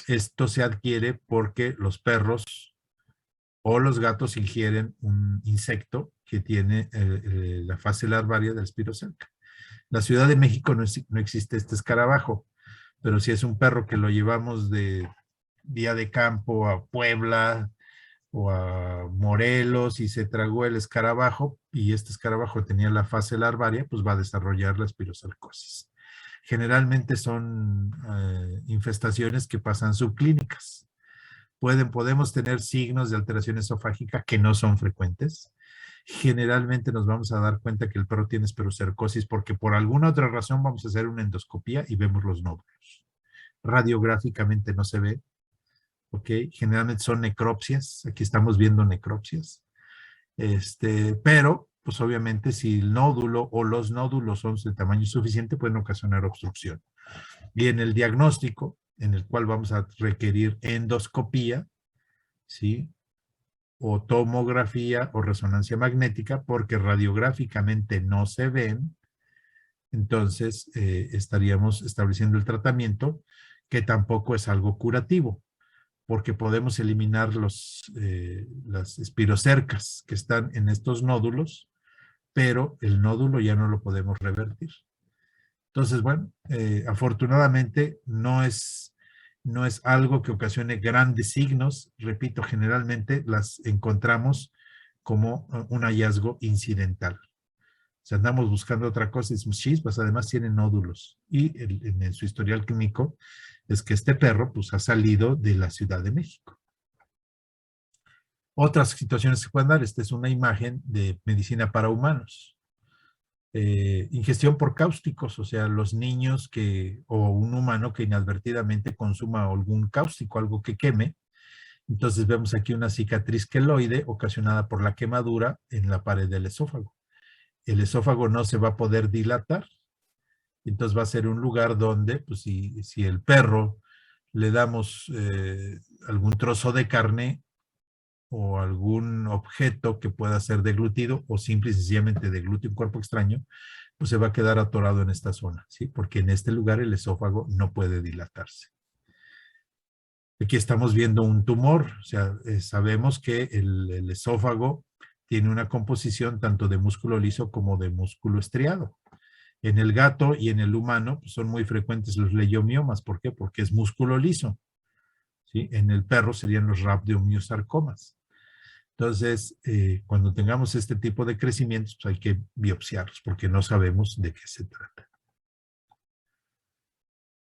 esto se adquiere porque los perros o los gatos ingieren un insecto que tiene la fase larvaria del espirocerca. En la Ciudad de México no existe este escarabajo, pero si es un perro que lo llevamos de día de campo a Puebla o a Morelos y se tragó el escarabajo y este escarabajo tenía la fase larvaria, pues va a desarrollar la espirocercosis. Generalmente son infestaciones que pasan subclínicas. Podemos tener signos de alteración esofágica que no son frecuentes. Generalmente nos vamos a dar cuenta que el perro tiene espirocercosis porque por alguna otra razón vamos a hacer una endoscopía y vemos los nódulos. Radiográficamente no se ve, ¿ok? Generalmente son necropsias, aquí estamos viendo necropsias. Pero, pues obviamente si el nódulo o los nódulos son de tamaño suficiente pueden ocasionar obstrucción. Y en el diagnóstico, en el cual vamos a requerir endoscopía, ¿sí? O tomografía o resonancia magnética, porque radiográficamente no se ven, entonces estaríamos estableciendo el tratamiento, que tampoco es algo curativo, porque podemos eliminar las espirocercas que están en estos nódulos, pero el nódulo ya no lo podemos revertir. Entonces, bueno, afortunadamente no es algo que ocasione grandes signos. Repito, generalmente las encontramos como un hallazgo incidental. Si andamos buscando otra cosa, es chispas, además tienen nódulos. Y en su historial clínico es que este perro pues, ha salido de la Ciudad de México. Otras situaciones que pueden dar, esta es una imagen de medicina para humanos. Ingestión por cáusticos, o sea, los niños o un humano que inadvertidamente consuma algún cáustico, algo que queme. Entonces vemos aquí una cicatriz queloide ocasionada por la quemadura en la pared del esófago. El esófago no se va a poder dilatar, entonces va a ser un lugar donde, pues si el perro le damos algún trozo de carne o algún objeto que pueda ser deglutido o simple y sencillamente deglutir un cuerpo extraño, pues se va a quedar atorado en esta zona, ¿sí? Porque en este lugar el esófago no puede dilatarse. Aquí estamos viendo un tumor, o sea, sabemos que el esófago tiene una composición tanto de músculo liso como de músculo estriado. En el gato y en el humano pues son muy frecuentes los leiomiomas. ¿Por qué? Porque es músculo liso, ¿sí? En el perro serían los rhabdomyosarcomas. Entonces, cuando tengamos este tipo de crecimientos, pues hay que biopsiarlos porque no sabemos de qué se trata.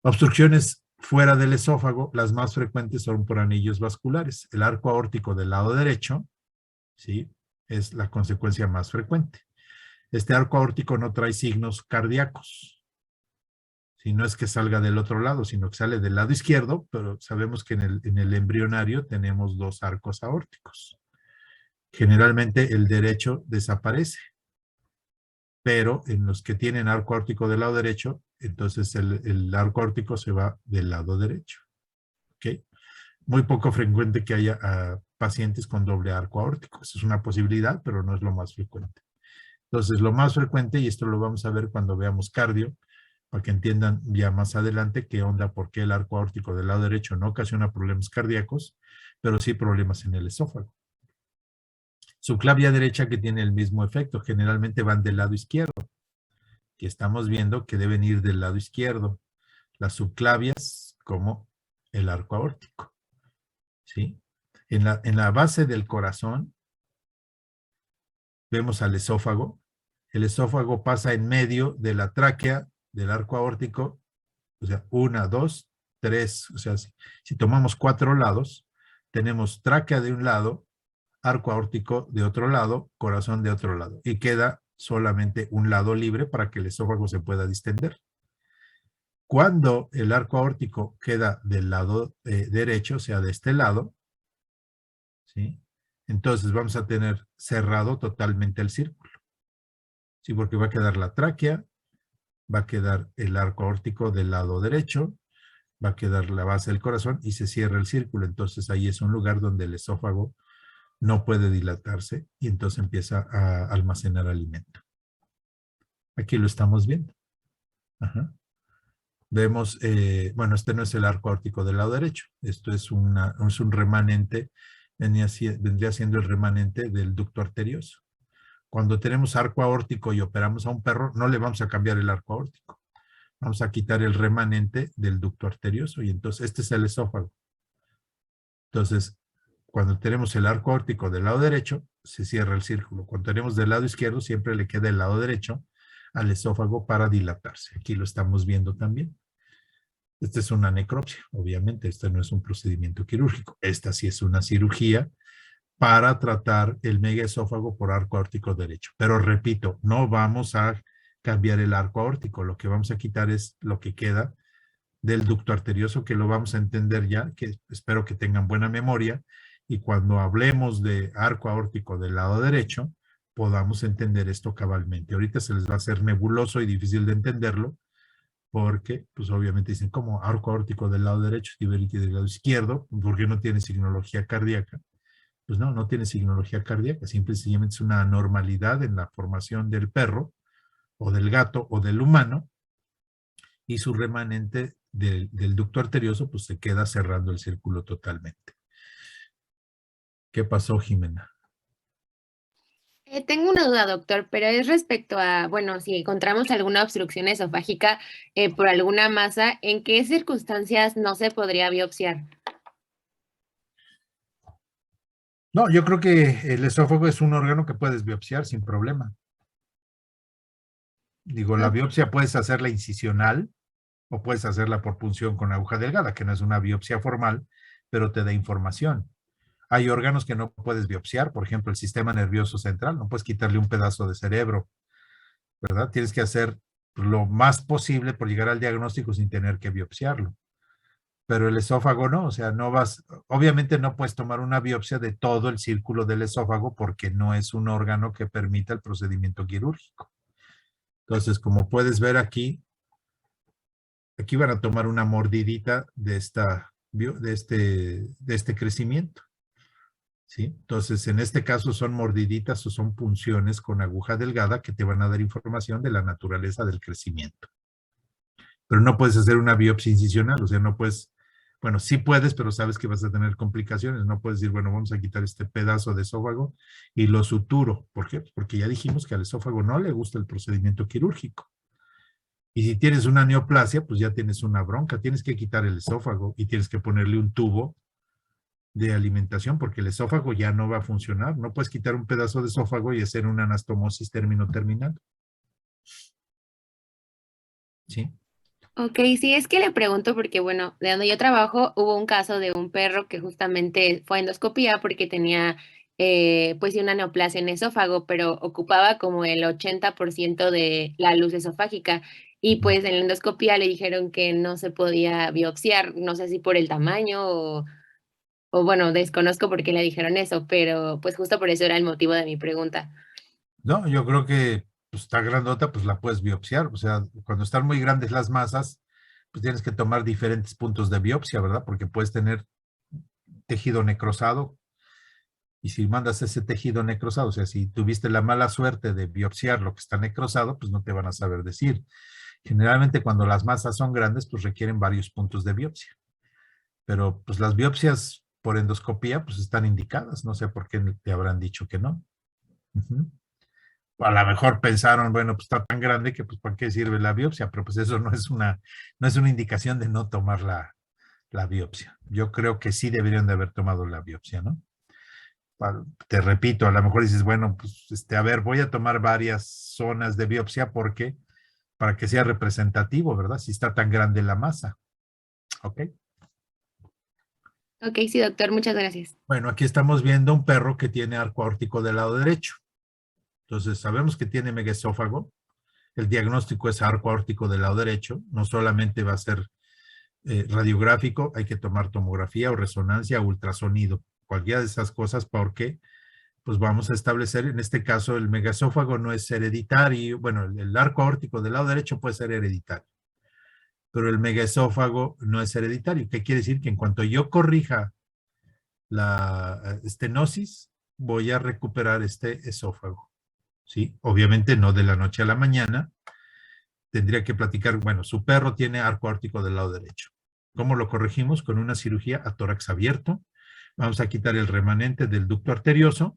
Obstrucciones fuera del esófago, las más frecuentes son por anillos vasculares. El arco aórtico del lado derecho, ¿sí? Es la consecuencia más frecuente. Este arco aórtico no trae signos cardíacos. Si no es que salga del otro lado, sino que sale del lado izquierdo, pero sabemos que en el embrionario tenemos dos arcos aórticos. Generalmente el derecho desaparece, pero en los que tienen arco aórtico del lado derecho, entonces el arco aórtico se va del lado derecho. ¿Okay? Muy poco frecuente que haya pacientes con doble arco aórtico. Eso es una posibilidad, pero no es lo más frecuente. Entonces, lo más frecuente, y esto lo vamos a ver cuando veamos cardio, para que entiendan ya más adelante qué onda, por qué el arco aórtico del lado derecho no ocasiona problemas cardíacos, pero sí problemas en el esófago. Subclavia derecha que tiene el mismo efecto, generalmente van del lado izquierdo, que estamos viendo que deben ir del lado izquierdo. Las subclavias como el arco aórtico, ¿sí? En la base del corazón vemos al esófago. El esófago pasa en medio de la tráquea, del arco aórtico, o sea, 1, 2, 3, o sea, si tomamos 4 lados, tenemos tráquea de un lado, arco aórtico de otro lado, corazón de otro lado, y queda solamente un lado libre para que el esófago se pueda distender. Cuando el arco aórtico queda del lado derecho, o sea, de este lado, ¿sí? Entonces vamos a tener cerrado totalmente el círculo. Sí, porque va a quedar la tráquea, va a quedar el arco aórtico del lado derecho, va a quedar la base del corazón y se cierra el círculo. Entonces ahí es un lugar donde el esófago no puede dilatarse y entonces empieza a almacenar alimento. Aquí lo estamos viendo. Ajá. Vemos, bueno, este no es el arco aórtico del lado derecho. Esto es un remanente, vendría siendo el remanente del ducto arterioso. Cuando tenemos arco aórtico y operamos a un perro, no le vamos a cambiar el arco aórtico. Vamos a quitar el remanente del ducto arterioso y entonces este es el esófago. Entonces, cuando tenemos el arco aórtico del lado derecho, se cierra el círculo. Cuando tenemos del lado izquierdo, siempre le queda el lado derecho al esófago para dilatarse. Aquí lo estamos viendo también. Esta es una necropsia, obviamente. Este no es un procedimiento quirúrgico. Esta sí es una cirugía para tratar el megaesófago por arco aórtico derecho. Pero repito, no vamos a cambiar el arco aórtico. Lo que vamos a quitar es lo que queda del ducto arterioso, que lo vamos a entender ya, que espero que tengan buena memoria, y cuando hablemos de arco aórtico del lado derecho, podamos entender esto cabalmente. Ahorita se les va a hacer nebuloso y difícil de entenderlo, porque, pues obviamente dicen, ¿cómo arco aórtico del lado derecho y del lado izquierdo? ¿Por qué no tiene signología cardíaca? Pues no, no tiene signología cardíaca, simple y sencillamente es una anormalidad en la formación del perro, o del gato, o del humano, y su remanente del ducto arterioso, pues se queda cerrando el círculo totalmente. ¿Qué pasó, Jimena? Tengo una duda, doctor, pero es respecto a, bueno, si encontramos alguna obstrucción esofágica por alguna masa, ¿en qué circunstancias no se podría biopsiar? No, yo creo que el esófago es un órgano que puedes biopsiar sin problema. Digo, la biopsia puedes hacerla incisional o puedes hacerla por punción con aguja delgada, que no es una biopsia formal, pero te da información. Hay órganos que no puedes biopsiar, por ejemplo, el sistema nervioso central, no puedes quitarle un pedazo de cerebro, ¿verdad? Tienes que hacer lo más posible por llegar al diagnóstico sin tener que biopsiarlo. Pero el esófago no, o sea, no vas, obviamente no puedes tomar una biopsia de todo el círculo del esófago porque no es un órgano que permita el procedimiento quirúrgico. Entonces, como puedes ver aquí van a tomar una mordidita de este crecimiento. ¿Sí? Entonces, en este caso son mordiditas o son punciones con aguja delgada que te van a dar información de la naturaleza del crecimiento. Pero no puedes hacer una biopsia incisional, o sea, no puedes, bueno, sí puedes, pero sabes que vas a tener complicaciones. No puedes decir, bueno, vamos a quitar este pedazo de esófago y lo suturo. ¿Por qué? Porque ya dijimos que al esófago no le gusta el procedimiento quirúrgico. Y si tienes una neoplasia, pues ya tienes una bronca. Tienes que quitar el esófago y tienes que ponerle un tubo de alimentación porque el esófago ya no va a funcionar. No puedes quitar un pedazo de esófago y hacer una anastomosis término-terminal. ¿Sí? Ok, sí, es que le pregunto porque, bueno, de donde yo trabajo hubo un caso de un perro que justamente fue a endoscopía porque tenía, pues sí, una neoplasia en esófago, pero ocupaba como el 80% de la luz esofágica. Y pues en la endoscopía le dijeron que no se podía biopsiar, no sé si por el tamaño o bueno, desconozco por qué le dijeron eso, pero pues justo por eso era el motivo de mi pregunta. No, yo creo que pues, está grandota, pues la puedes biopsiar. O sea, cuando están muy grandes las masas, pues tienes que tomar diferentes puntos de biopsia, ¿verdad? Porque puedes tener tejido necrosado. Y si mandas ese tejido necrosado, o sea, si tuviste la mala suerte de biopsiar lo que está necrosado, pues no te van a saber decir. Generalmente cuando las masas son grandes, pues requieren varios puntos de biopsia. Pero pues las biopsias por endoscopía, pues están indicadas. No sé por qué te habrán dicho que no. Ujú. A lo mejor pensaron, bueno, pues está tan grande que pues ¿para qué sirve la biopsia? Pero pues eso no es una indicación de no tomar la biopsia. Yo creo que sí deberían de haber tomado la biopsia, ¿no? Te repito, a lo mejor dices, bueno, pues a ver, voy a tomar varias zonas de biopsia porque para que sea representativo, ¿verdad? Si está tan grande la masa. ¿Ok? Ok, sí, doctor, muchas gracias. Bueno, aquí estamos viendo un perro que tiene arco aórtico del lado derecho. Entonces, sabemos que tiene megaesófago. El diagnóstico es arco aórtico del lado derecho. No solamente va a ser radiográfico, hay que tomar tomografía o resonancia o ultrasonido. Cualquiera de esas cosas porque pues vamos a establecer, en este caso, el megaesófago no es hereditario. Bueno, el arco aórtico del lado derecho puede ser hereditario, pero el megaesófago no es hereditario. ¿Qué quiere decir? Que en cuanto yo corrija la estenosis, voy a recuperar este esófago. ¿Sí? Obviamente no de la noche a la mañana. Tendría que platicar, bueno, su perro tiene arco aórtico del lado derecho. ¿Cómo lo corregimos? Con una cirugía a tórax abierto. Vamos a quitar el remanente del ducto arterioso.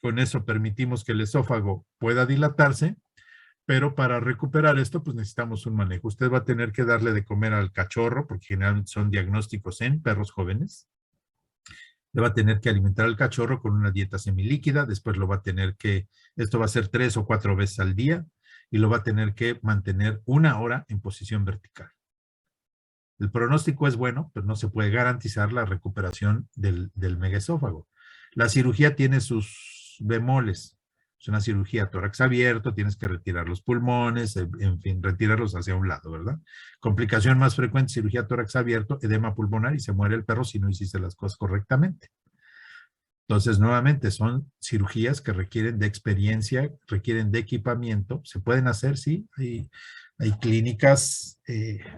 Con eso permitimos que el esófago pueda dilatarse, pero para recuperar esto, pues necesitamos un manejo. Usted va a tener que darle de comer al cachorro, porque generalmente son diagnósticos en perros jóvenes. Le va a tener que alimentar al cachorro con una dieta semilíquida, después lo va a tener que, esto va a ser 3 o 4 veces al día, y lo va a tener que mantener 1 hora en posición vertical. El pronóstico es bueno, pero no se puede garantizar la recuperación del megaesófago. La cirugía tiene sus bemoles. Es una cirugía a tórax abierto, tienes que retirar los pulmones, en fin, retirarlos hacia un lado, ¿verdad? Complicación más frecuente, cirugía a tórax abierto, edema pulmonar y se muere el perro si no hiciste las cosas correctamente. Entonces, nuevamente, son cirugías que requieren de experiencia, requieren de equipamiento. Se pueden hacer, sí. Hay clínicas,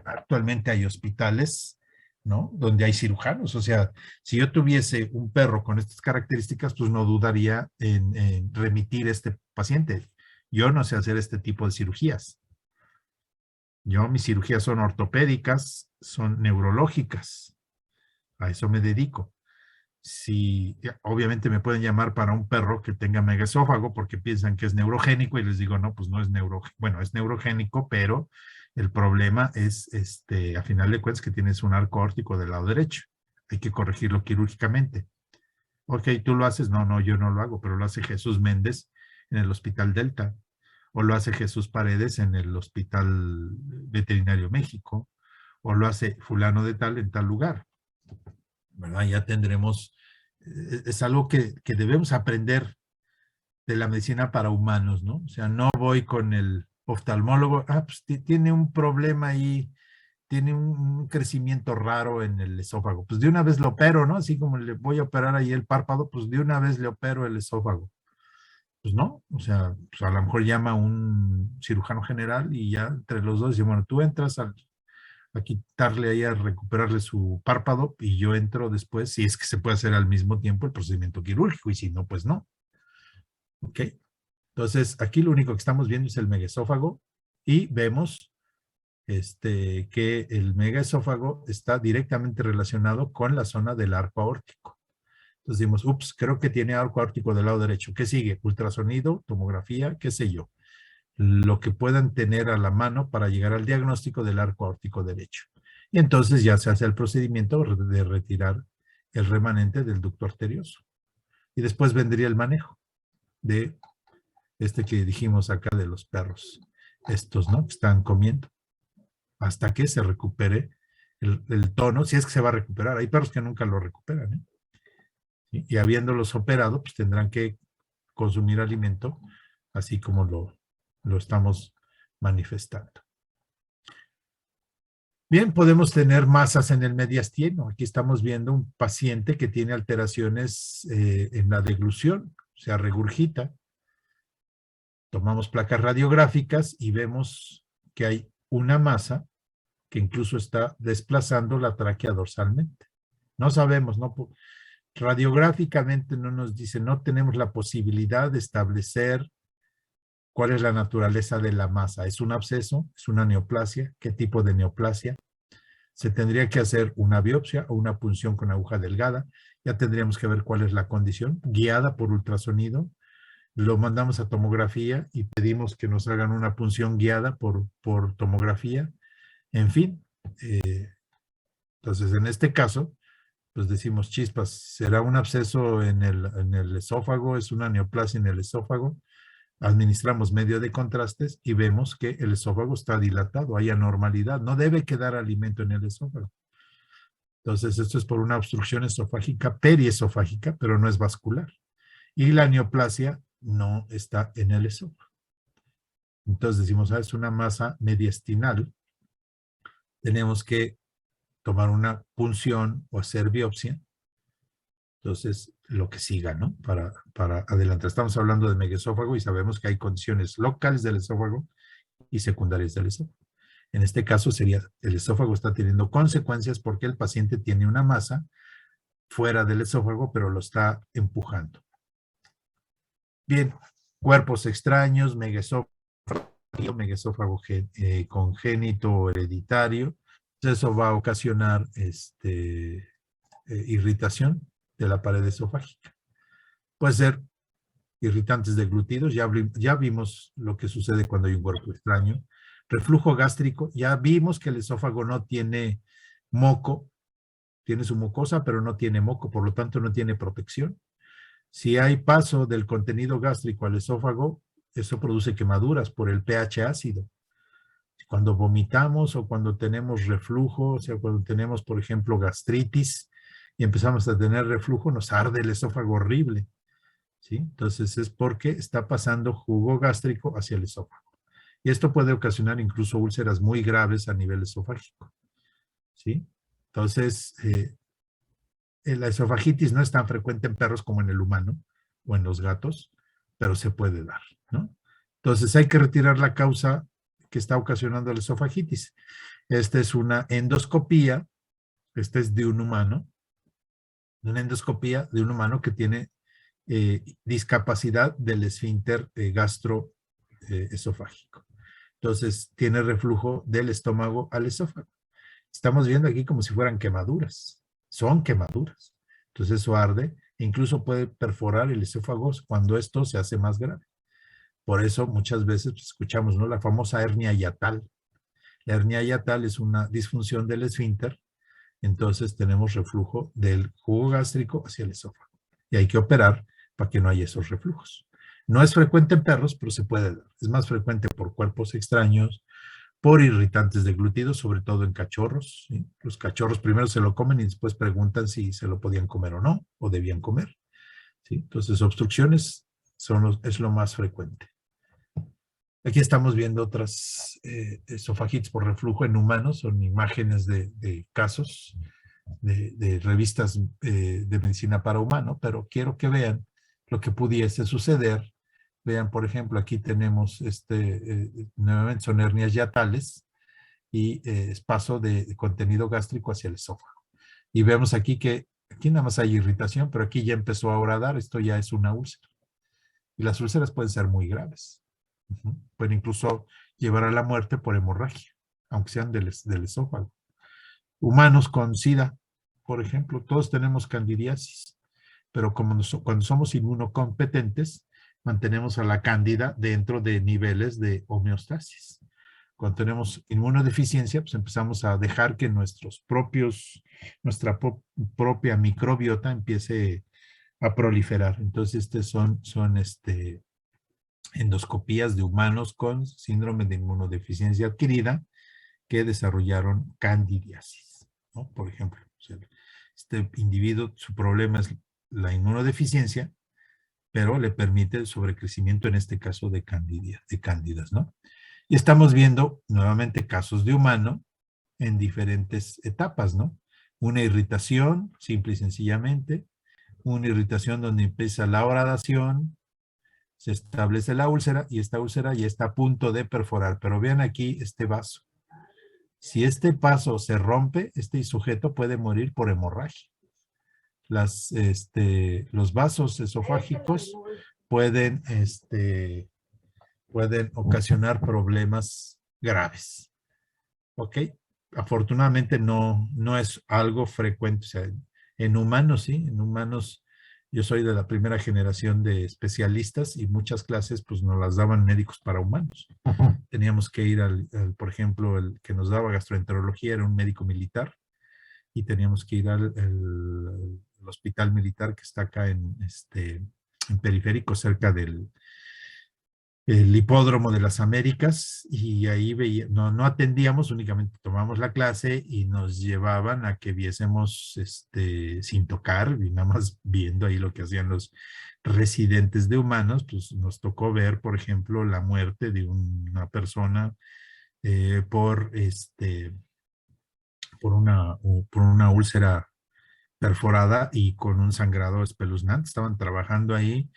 actualmente hay hospitales, ¿no? Donde hay cirujanos. O sea, si yo tuviese un perro con estas características, pues no dudaría en remitir a este paciente. Yo no sé hacer este tipo de cirugías. Mis cirugías son ortopédicas, son neurológicas. A eso me dedico. Si obviamente me pueden llamar para un perro que tenga megaesófago porque piensan que es neurogénico y les digo, no, pues no es neurogénico. Bueno, es neurogénico, pero el problema es, a final de cuentas, que tienes un arco aórtico del lado derecho. Hay que corregirlo quirúrgicamente. Ok, ¿tú lo haces? No, yo no lo hago, pero lo hace Jesús Méndez en el Hospital Delta, o lo hace Jesús Paredes en el Hospital Veterinario México, o lo hace fulano de tal en tal lugar. ¿Verdad? Ya tendremos, es algo que debemos aprender de la medicina para humanos, ¿no? O sea, no voy con el oftalmólogo, pues tiene un problema ahí, tiene un crecimiento raro en el esófago, pues de una vez lo opero, ¿no? Así como le voy a operar ahí el párpado, pues de una vez le opero el esófago. Pues no, o sea, pues a lo mejor llama a un cirujano general y ya entre los dos dice, bueno, tú entras a quitarle ahí, a recuperarle su párpado y yo entro después, si es que se puede hacer al mismo tiempo el procedimiento quirúrgico y si no, pues no. ¿Ok? Entonces, aquí lo único que estamos viendo es el megaesófago y vemos que el megaesófago está directamente relacionado con la zona del arco aórtico. Entonces decimos, ups, creo que tiene arco aórtico del lado derecho. ¿Qué sigue? Ultrasonido, tomografía, qué sé yo. Lo que puedan tener a la mano para llegar al diagnóstico del arco aórtico derecho. Y entonces ya se hace el procedimiento de retirar el remanente del ducto arterioso. Y después vendría el manejo de que dijimos acá de los perros, estos, ¿no? Que están comiendo, hasta que se recupere el tono, si es que se va a recuperar. Hay perros que nunca lo recuperan, ¿eh? Y habiéndolos operado, pues tendrán que consumir alimento, así como lo estamos manifestando. Bien, podemos tener masas en el mediastino. Aquí estamos viendo un paciente que tiene alteraciones en la deglución, o sea, regurgita. Tomamos placas radiográficas y vemos que hay una masa que incluso está desplazando la tráquea dorsalmente. No sabemos, radiográficamente no nos dice, no tenemos la posibilidad de establecer cuál es la naturaleza de la masa. ¿Es un absceso? ¿Es una neoplasia? ¿Qué tipo de neoplasia? se tendría que hacer una biopsia o una punción con aguja delgada. Ya tendríamos que ver cuál es la condición, guiada por ultrasonido. Lo mandamos a tomografía y pedimos que nos hagan una punción guiada por tomografía. En fin, entonces en este caso, pues decimos chispas, ¿será un absceso en el esófago? ¿Es una neoplasia en el esófago? Administramos medio de contrastes y vemos que el esófago está dilatado, hay anormalidad, no debe quedar alimento en el esófago. Entonces esto es por una obstrucción esofágica periesofágica, pero no es vascular. Y la neoplasia no está en el esófago. Entonces decimos, es una masa mediastinal. Tenemos que tomar una punción o hacer biopsia. Entonces, lo que siga, ¿no? Para adelantar. Estamos hablando de megaesófago y sabemos que hay condiciones locales del esófago y secundarias del esófago. En este caso sería, el esófago está teniendo consecuencias porque el paciente tiene una masa fuera del esófago, pero lo está empujando. Bien, cuerpos extraños, megaesófago congénito o hereditario. Eso va a ocasionar irritación de la pared esofágica. Puede ser irritantes deglutidos, ya vimos lo que sucede cuando hay un cuerpo extraño. Reflujo gástrico, ya vimos que el esófago no tiene moco, tiene su mucosa, pero no tiene moco, por lo tanto no tiene protección. Si hay paso del contenido gástrico al esófago, eso produce quemaduras por el pH ácido. Cuando vomitamos o cuando tenemos reflujo, o sea, cuando tenemos, por ejemplo, gastritis y empezamos a tener reflujo, nos arde el esófago horrible, ¿sí? Entonces es porque está pasando jugo gástrico hacia el esófago. Y esto puede ocasionar incluso úlceras muy graves a nivel esofágico, ¿sí? Entonces, la esofagitis no es tan frecuente en perros como en el humano o en los gatos, pero se puede dar, ¿no? Entonces hay que retirar la causa que está ocasionando la esofagitis. Esta es una endoscopía, esta es de un humano, una endoscopía de un humano que tiene discapacidad del esfínter gastroesofágico. Entonces tiene reflujo del estómago al esófago. Estamos viendo aquí como si fueran quemaduras. Son quemaduras. Entonces eso arde e incluso puede perforar el esófago cuando esto se hace más grave. Por eso muchas veces escuchamos, ¿no?, la famosa hernia hiatal. La hernia hiatal es una disfunción del esfínter. Entonces tenemos reflujo del jugo gástrico hacia el esófago. Y hay que operar para que no haya esos reflujos. No es frecuente en perros, pero se puede dar. Es más frecuente por cuerpos extraños, por irritantes deglutidos, sobre todo en cachorros, ¿sí? Los cachorros primero se lo comen y después preguntan si se lo podían comer o no, o debían comer, ¿sí? Entonces, obstrucciones es lo más frecuente. Aquí estamos viendo otras esofagitis por reflujo en humanos, son imágenes de casos de revistas de medicina para humano, pero quiero que vean lo que pudiese suceder. Vean, por ejemplo, aquí tenemos, nuevamente son hernias hiatales y es paso de contenido gástrico hacia el esófago. Y vemos aquí que, aquí nada más hay irritación, pero aquí ya empezó a horadar, esto ya es una úlcera. Y las úlceras pueden ser muy graves. Pueden incluso llevar a la muerte por hemorragia, aunque sean del esófago. Humanos con SIDA, por ejemplo, todos tenemos candidiasis, pero cuando somos inmunocompetentes, mantenemos a la cándida dentro de niveles de homeostasis. Cuando tenemos inmunodeficiencia, pues empezamos a dejar que nuestra propia microbiota empiece a proliferar. Entonces, son endoscopías de humanos con síndrome de inmunodeficiencia adquirida que desarrollaron candidiasis, ¿no? Por ejemplo, o sea, este individuo, su problema es la inmunodeficiencia, pero le permite el sobrecrecimiento, en este caso, de cándidas, ¿no? Y estamos viendo nuevamente casos de humano en diferentes etapas, ¿no? Una irritación, simple y sencillamente, una irritación donde empieza la horadación, se establece la úlcera y esta úlcera ya está a punto de perforar. Pero vean aquí este vaso. Si este vaso se rompe, este sujeto puede morir por hemorragia. Los vasos esofágicos pueden ocasionar problemas graves. ¿Ok? afortunadamente no es algo frecuente. O sea, en humanos, sí, en humanos yo soy de la primera generación de especialistas y muchas clases pues nos las daban médicos para humanos. Teníamos que ir por ejemplo, el que nos daba gastroenterología era un médico militar y teníamos que ir al hospital militar que está acá en Periférico, cerca del el hipódromo de las Américas, y ahí no atendíamos, únicamente tomamos la clase y nos llevaban a que viésemos sin tocar y nada más viendo ahí lo que hacían los residentes de humanos. Pues nos tocó ver, por ejemplo, la muerte de una persona por una úlcera perforada y con un sangrado espeluznante. Estaban trabajando ahí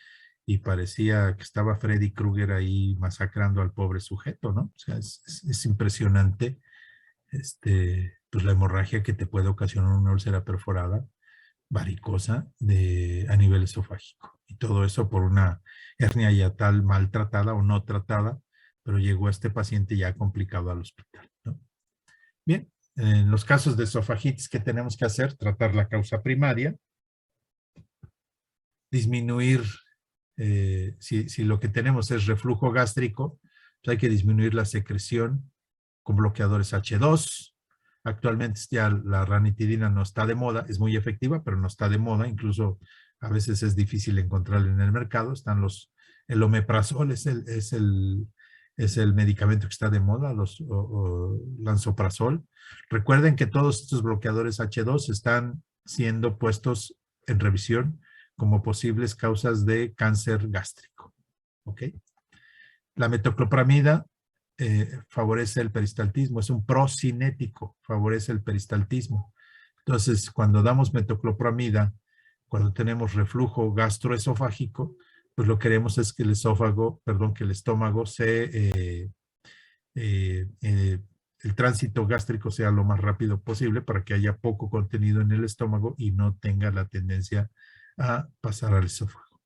y parecía que estaba Freddy Krueger ahí masacrando al pobre sujeto, ¿no? O sea, es impresionante pues la hemorragia que te puede ocasionar una úlcera perforada varicosa a nivel esofágico. Y todo eso por una hernia hiatal maltratada o no tratada, pero llegó este paciente ya complicado al hospital, ¿no? Bien, en los casos de esofagitis, ¿qué tenemos que hacer? Tratar la causa primaria, disminuir, si lo que tenemos es reflujo gástrico, pues hay que disminuir la secreción con bloqueadores H2. Actualmente ya la ranitidina no está de moda, es muy efectiva, pero no está de moda, incluso a veces es difícil encontrarla en el mercado. Están el omeprazol, es el medicamento que está de moda, lansoprazol. Recuerden que todos estos bloqueadores H2 están siendo puestos en revisión como posibles causas de cáncer gástrico. ¿Ok? La metoclopramida favorece el peristaltismo, es un procinético, favorece el peristaltismo. Entonces, cuando damos metoclopramida, cuando tenemos reflujo gastroesofágico, pues lo que queremos es que el estómago el tránsito gástrico sea lo más rápido posible para que haya poco contenido en el estómago y no tenga la tendencia a pasar al esófago.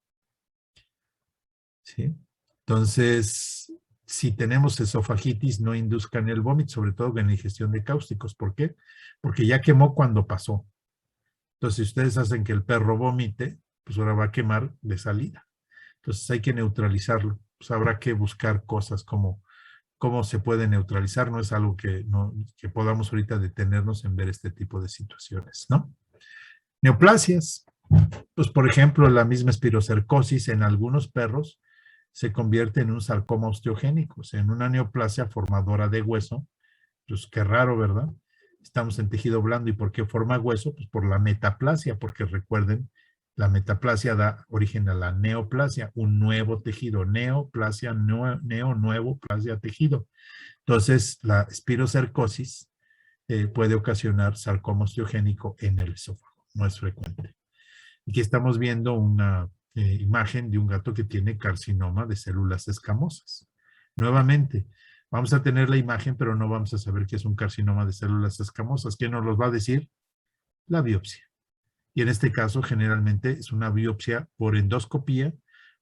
¿Sí? Entonces, si tenemos esofagitis, no induzcan el vómito, sobre todo en la ingestión de cáusticos. ¿Por qué? Porque ya quemó cuando pasó. Entonces, si ustedes hacen que el perro vomite, pues ahora va a quemar de salida. Entonces, hay que neutralizarlo. Pues habrá que buscar cosas como cómo se puede neutralizar. No es algo que podamos ahorita detenernos en ver este tipo de situaciones, ¿no? Neoplasias. Pues, por ejemplo, la misma espirocercosis en algunos perros se convierte en un sarcoma osteogénico, o sea, en una neoplasia formadora de hueso. Pues qué raro, ¿verdad? Estamos en tejido blando. ¿Y por qué forma hueso? Pues por la metaplasia, porque recuerden, la metaplasia da origen a la neoplasia, un nuevo tejido. Neoplasia, nuevo, plasia, tejido. Entonces, la espirocercosis puede ocasionar sarcoma osteogénico en el esófago. No es frecuente. Aquí estamos viendo una imagen de un gato que tiene carcinoma de células escamosas. Nuevamente, vamos a tener la imagen, pero no vamos a saber qué es un carcinoma de células escamosas. ¿Quién nos los va a decir? La biopsia. Y en este caso, generalmente es una biopsia por endoscopía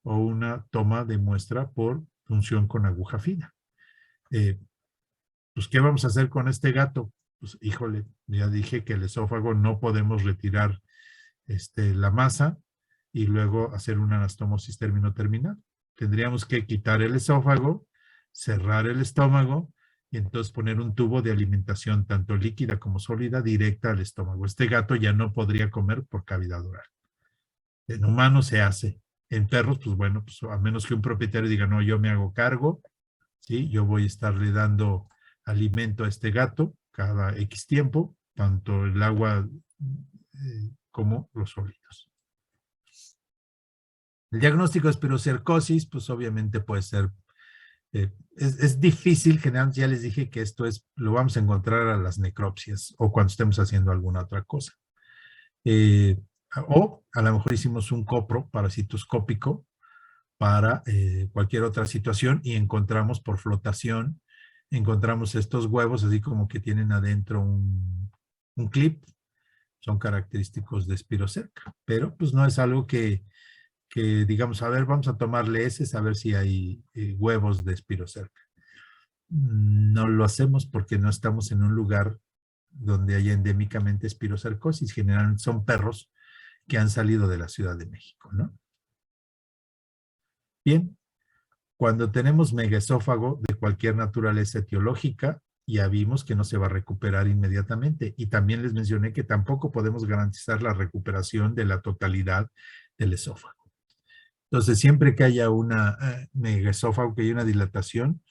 o una toma de muestra por punción con aguja fina. Pues, ¿qué vamos a hacer con este gato? Pues, híjole, ya dije que el esófago no podemos retirar la masa y luego hacer una anastomosis término-terminal. Tendríamos que quitar el esófago, cerrar el estómago y entonces poner un tubo de alimentación tanto líquida como sólida directa al estómago. Este gato ya no podría comer por cavidad oral. En humanos se hace. En perros, pues bueno, pues a menos que un propietario diga, no, yo me hago cargo, ¿sí? Yo voy a estarle dando alimento a este gato cada X tiempo, tanto el agua como los sólidos. El diagnóstico de espirocercosis, pues obviamente puede ser, es difícil, generalmente ya les dije que esto lo vamos a encontrar a las necropsias o cuando estemos haciendo alguna otra cosa. O a lo mejor hicimos un copro parasitoscópico para cualquier otra situación y encontramos por flotación, encontramos estos huevos así como que tienen adentro un clip. Son característicos de espirocerca, pero pues no es algo que digamos, a ver, vamos a tomarle heces a ver si hay huevos de espirocerca. No lo hacemos porque no estamos en un lugar donde hay endémicamente espirocercosis. Generalmente son perros que han salido de la Ciudad de México, ¿no? Bien, cuando tenemos megaesófago de cualquier naturaleza etiológica, ya vimos que no se va a recuperar inmediatamente. Y también les mencioné que tampoco podemos garantizar la recuperación de la totalidad del esófago. Entonces, siempre que haya una megaesófago, que haya una dilatación,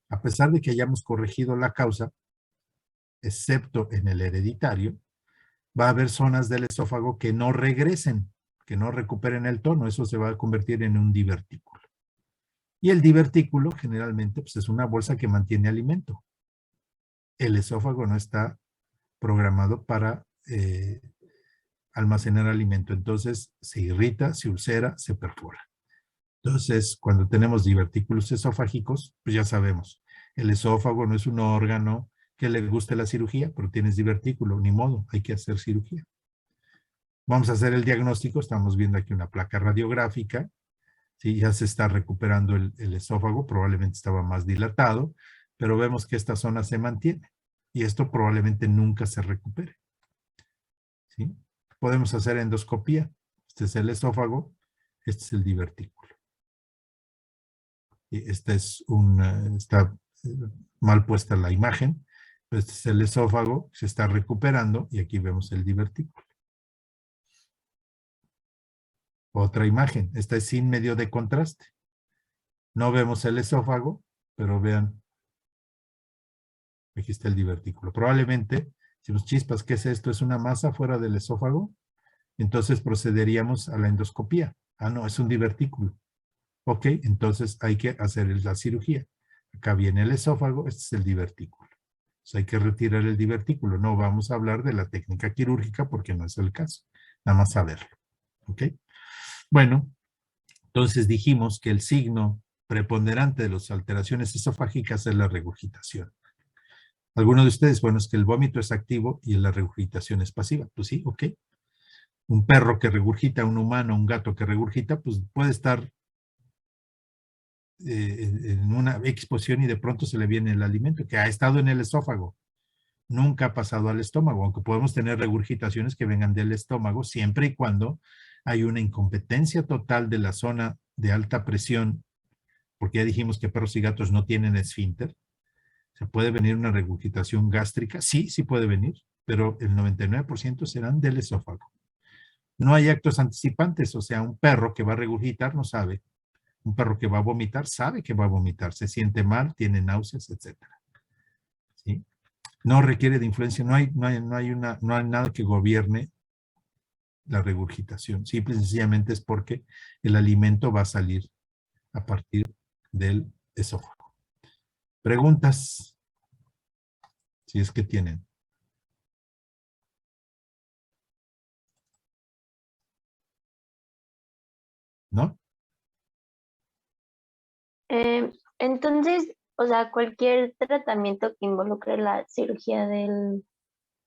a pesar de que hayamos corregido la causa, excepto en el hereditario, va a haber zonas del esófago que no regresen, que no recuperen el tono. Eso se va a convertir en un divertículo. Y el divertículo generalmente pues, es una bolsa que mantiene alimento. El esófago no está programado para almacenar alimento. Entonces se irrita, se ulcera, se perfora. Entonces, cuando tenemos divertículos esofágicos, pues ya sabemos, el esófago no es un órgano que le guste la cirugía, pero tienes divertículo, ni modo, hay que hacer cirugía. Vamos a hacer el diagnóstico, estamos viendo aquí una placa radiográfica, ¿sí? Ya se está recuperando el esófago, probablemente estaba más dilatado, pero vemos que esta zona se mantiene y esto probablemente nunca se recupere. ¿Sí? Podemos hacer endoscopía. Este es el esófago, este es el divertículo. Y esta es está mal puesta la imagen. Este es el esófago, se está recuperando y aquí vemos el divertículo. Otra imagen, esta es sin medio de contraste. No vemos el esófago, pero vean, aquí está el divertículo. Probablemente, si nos chispas, ¿qué es esto? ¿Es una masa fuera del esófago? Entonces procederíamos a la endoscopía. Ah, no, es un divertículo. Ok, entonces hay que hacer la cirugía. Acá viene el esófago, este es el divertículo. Entonces hay que retirar el divertículo. No vamos a hablar de la técnica quirúrgica porque no es el caso. Nada más saberlo. Ok. Bueno, entonces dijimos que el signo preponderante de las alteraciones esofágicas es la regurgitación. ¿Alguno de ustedes? Bueno, es que el vómito es activo y la regurgitación es pasiva. Pues sí, ok. Un perro que regurgita, un humano, un gato que regurgita, pues puede estar en una exposición y de pronto se le viene el alimento que ha estado en el esófago. Nunca ha pasado al estómago, aunque podemos tener regurgitaciones que vengan del estómago siempre y cuando hay una incompetencia total de la zona de alta presión, porque ya dijimos que perros y gatos no tienen esfínter. ¿Se puede venir una regurgitación gástrica? Sí, sí puede venir, pero el 99% serán del esófago. No hay actos anticipantes, o sea, un perro que va a regurgitar no sabe. Un perro que va a vomitar sabe que va a vomitar, se siente mal, tiene náuseas, etc. ¿Sí? No requiere de influencia, no hay nada que gobierne la regurgitación. Simple y sencillamente es porque el alimento va a salir a partir del esófago. ¿Preguntas? Si es que tienen. ¿No? Entonces, o sea, cualquier tratamiento que involucre la cirugía del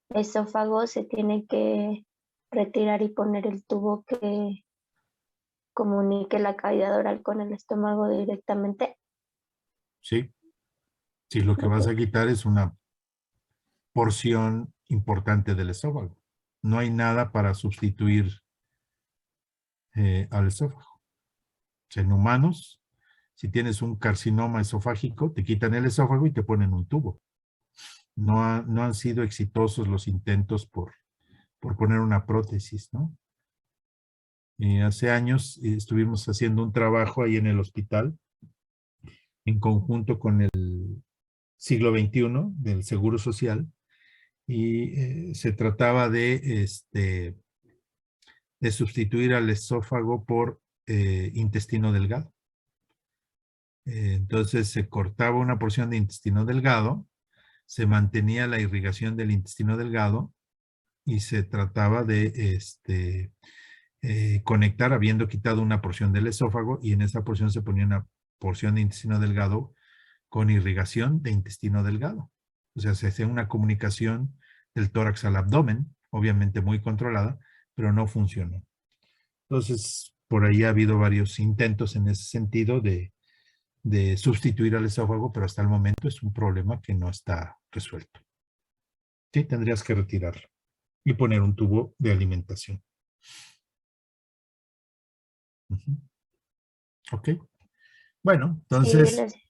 esófago se tiene que retirar y poner el tubo que comunique la cavidad oral con el estómago directamente. Sí. Si lo que vas a quitar es una porción importante del esófago. No hay nada para sustituir al esófago. O sea, en humanos, si tienes un carcinoma esofágico, te quitan el esófago y te ponen un tubo. No han sido exitosos los intentos por poner una prótesis, ¿no? Hace años estuvimos haciendo un trabajo ahí en el hospital, en conjunto con el siglo XXI del Seguro Social, y se trataba de sustituir al esófago por intestino delgado. Entonces se cortaba una porción de intestino delgado, se mantenía la irrigación del intestino delgado y se trataba de conectar habiendo quitado una porción del esófago y en esa porción se ponía una porción de intestino delgado con irrigación de intestino delgado. O sea, se hacía una comunicación del tórax al abdomen, obviamente muy controlada, pero no funcionó. Entonces, por ahí ha habido varios intentos en ese sentido de sustituir al esófago, pero hasta el momento es un problema que no está resuelto. Sí, tendrías que retirarlo y poner un tubo de alimentación. Ujú. Ok. Bueno, Sí, entonces gracias.